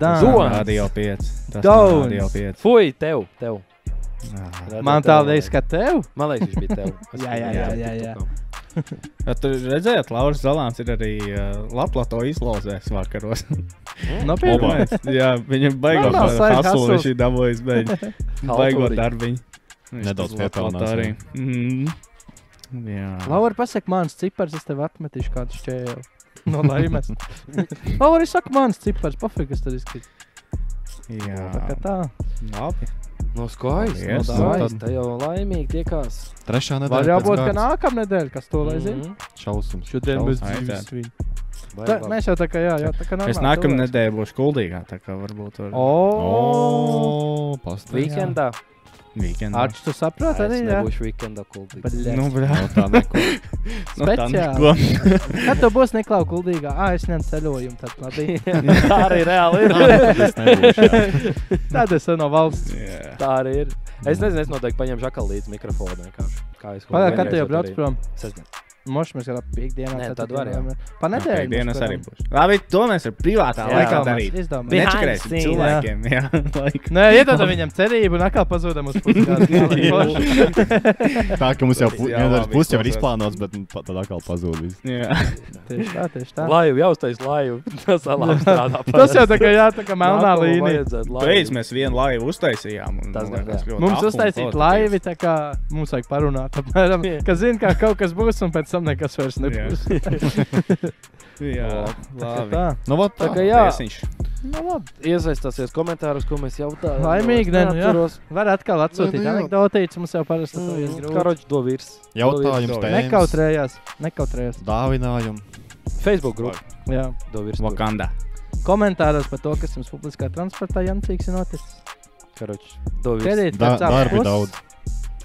Dāns. Zons. Radio 5. Tas Downs. nav Radio 5. Fui, tev. Ah. Man tā liekas, ka tev. Man liekas, viņš bija tev. Es Jā, jā, redzēju jā, jā. TikTokā. Ja tur redzējāt, Lauris Zalāns ir arī Laplato izlozēs vakaros. Nopietni. Jā, viņam baigot Normāls side haslu, hustle. viņš ir dabūjis beidz. Baigot Haltūriņu. darbiņu. Viņš Nedaudz uz Laplato piepelnās, arī. jā. Mhm. Jā. Laura, pasaka mans cipars, es tev atmetīšu kādu šķēlu. No laimes. Laura, saka mans cipars, pofīgi, kas tad izskatīt. Jā. Tā kā tā. Labi. No skaisti. Paldies. No skaisti. Te jau laimīgi tiekās. Trešā Var nedēļa. jābūt, ka nākamnedēļ, kas to lai zina. Mhm. Šausums. Šodien Šausmas. bez Aiziet. dzīves svin. Vai Tā, labi. mēs jau tā kā, jā, tā kā normāli. Es nākamā nedēļa būšu kuldīgā, tā kā varbūt tur O, Pastāv. Weekendā. weekendā. Arčs, tu saprot arī, Es jā? nebūšu weekendā kuldīgi. Bļa. Nu, brā. No tā neko. Nu, tā Speciāli. neko. Kad tu būs Niklau kuldīgā? Es ņem ceļojumu, tad labi. Tā arī reāli ir. Es nebūšu, jā. Tad es no valsts. Jā. Tā arī ir. Es nezinu, es noteikti paņemšu atkal līdz mikrofonu. Vienkārši. Kā es Pagā, kad tu jau brauc prom? Sestdien. Moši mēs gribam piekdienā. Nē, tad ceturtdienā. var, jā. Pa nedēļu. Dienas arī būs. Labi, to mēs ar privātā Jā. laikā darīt. Izdomāju. Behind Nečakarēsim scene, cilvēkiem. Jā, laika. Nē, iedod viņam cerību un atkal pazūdam uz pusgadu. Tā, ka mums jau Jā, labi, pusi jau ir klausās. izplānots, bet tad atkal pazūd viss. Jā. Tieši tā. Laivu, jau uztais laivu. Tas labāk strādā. Tas jau tā kā, jā, tā kā melnā līnija. Beidz mēs vienu laivu uztaisījām. un, Tas man gan, liekas, jā. ļoti Mums apu un uztaisīt kvalitatīvi. laivi, tā kā mums vajag parunāt. Apmēram, ka zina, kā kaut kas būs un pēc tam nekas vairs nebūs. Jā, labi. Tā. Nu, vat Tā tā. kā jā, Tiesiņš. Nu, labi. iesaistāsies komentārus, ko mēs jautājām. Laimīgi, ne, nu, jā. neatceros. Var atkal atsūtīt Nu, jā. anekdotītes, mums jau parasti to ir grūti. Karoči, do virs. Jautājums, tēmas, Nekautrējās. dāvinājumi. Facebook grupa. Jā. Do virs. Wakanda. Komentāros par to, kas jums publiskā transportā Jancīgs ir noticis. Karoči, do virs. Kredīt, Darbi daudz.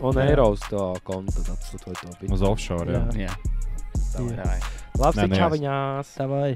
Un eiros to kontu tad atsūtoju to. Uz offshore, jā. Jā. Jā. Davai. Labs, Nē, nē, čaviņās. Tā vai.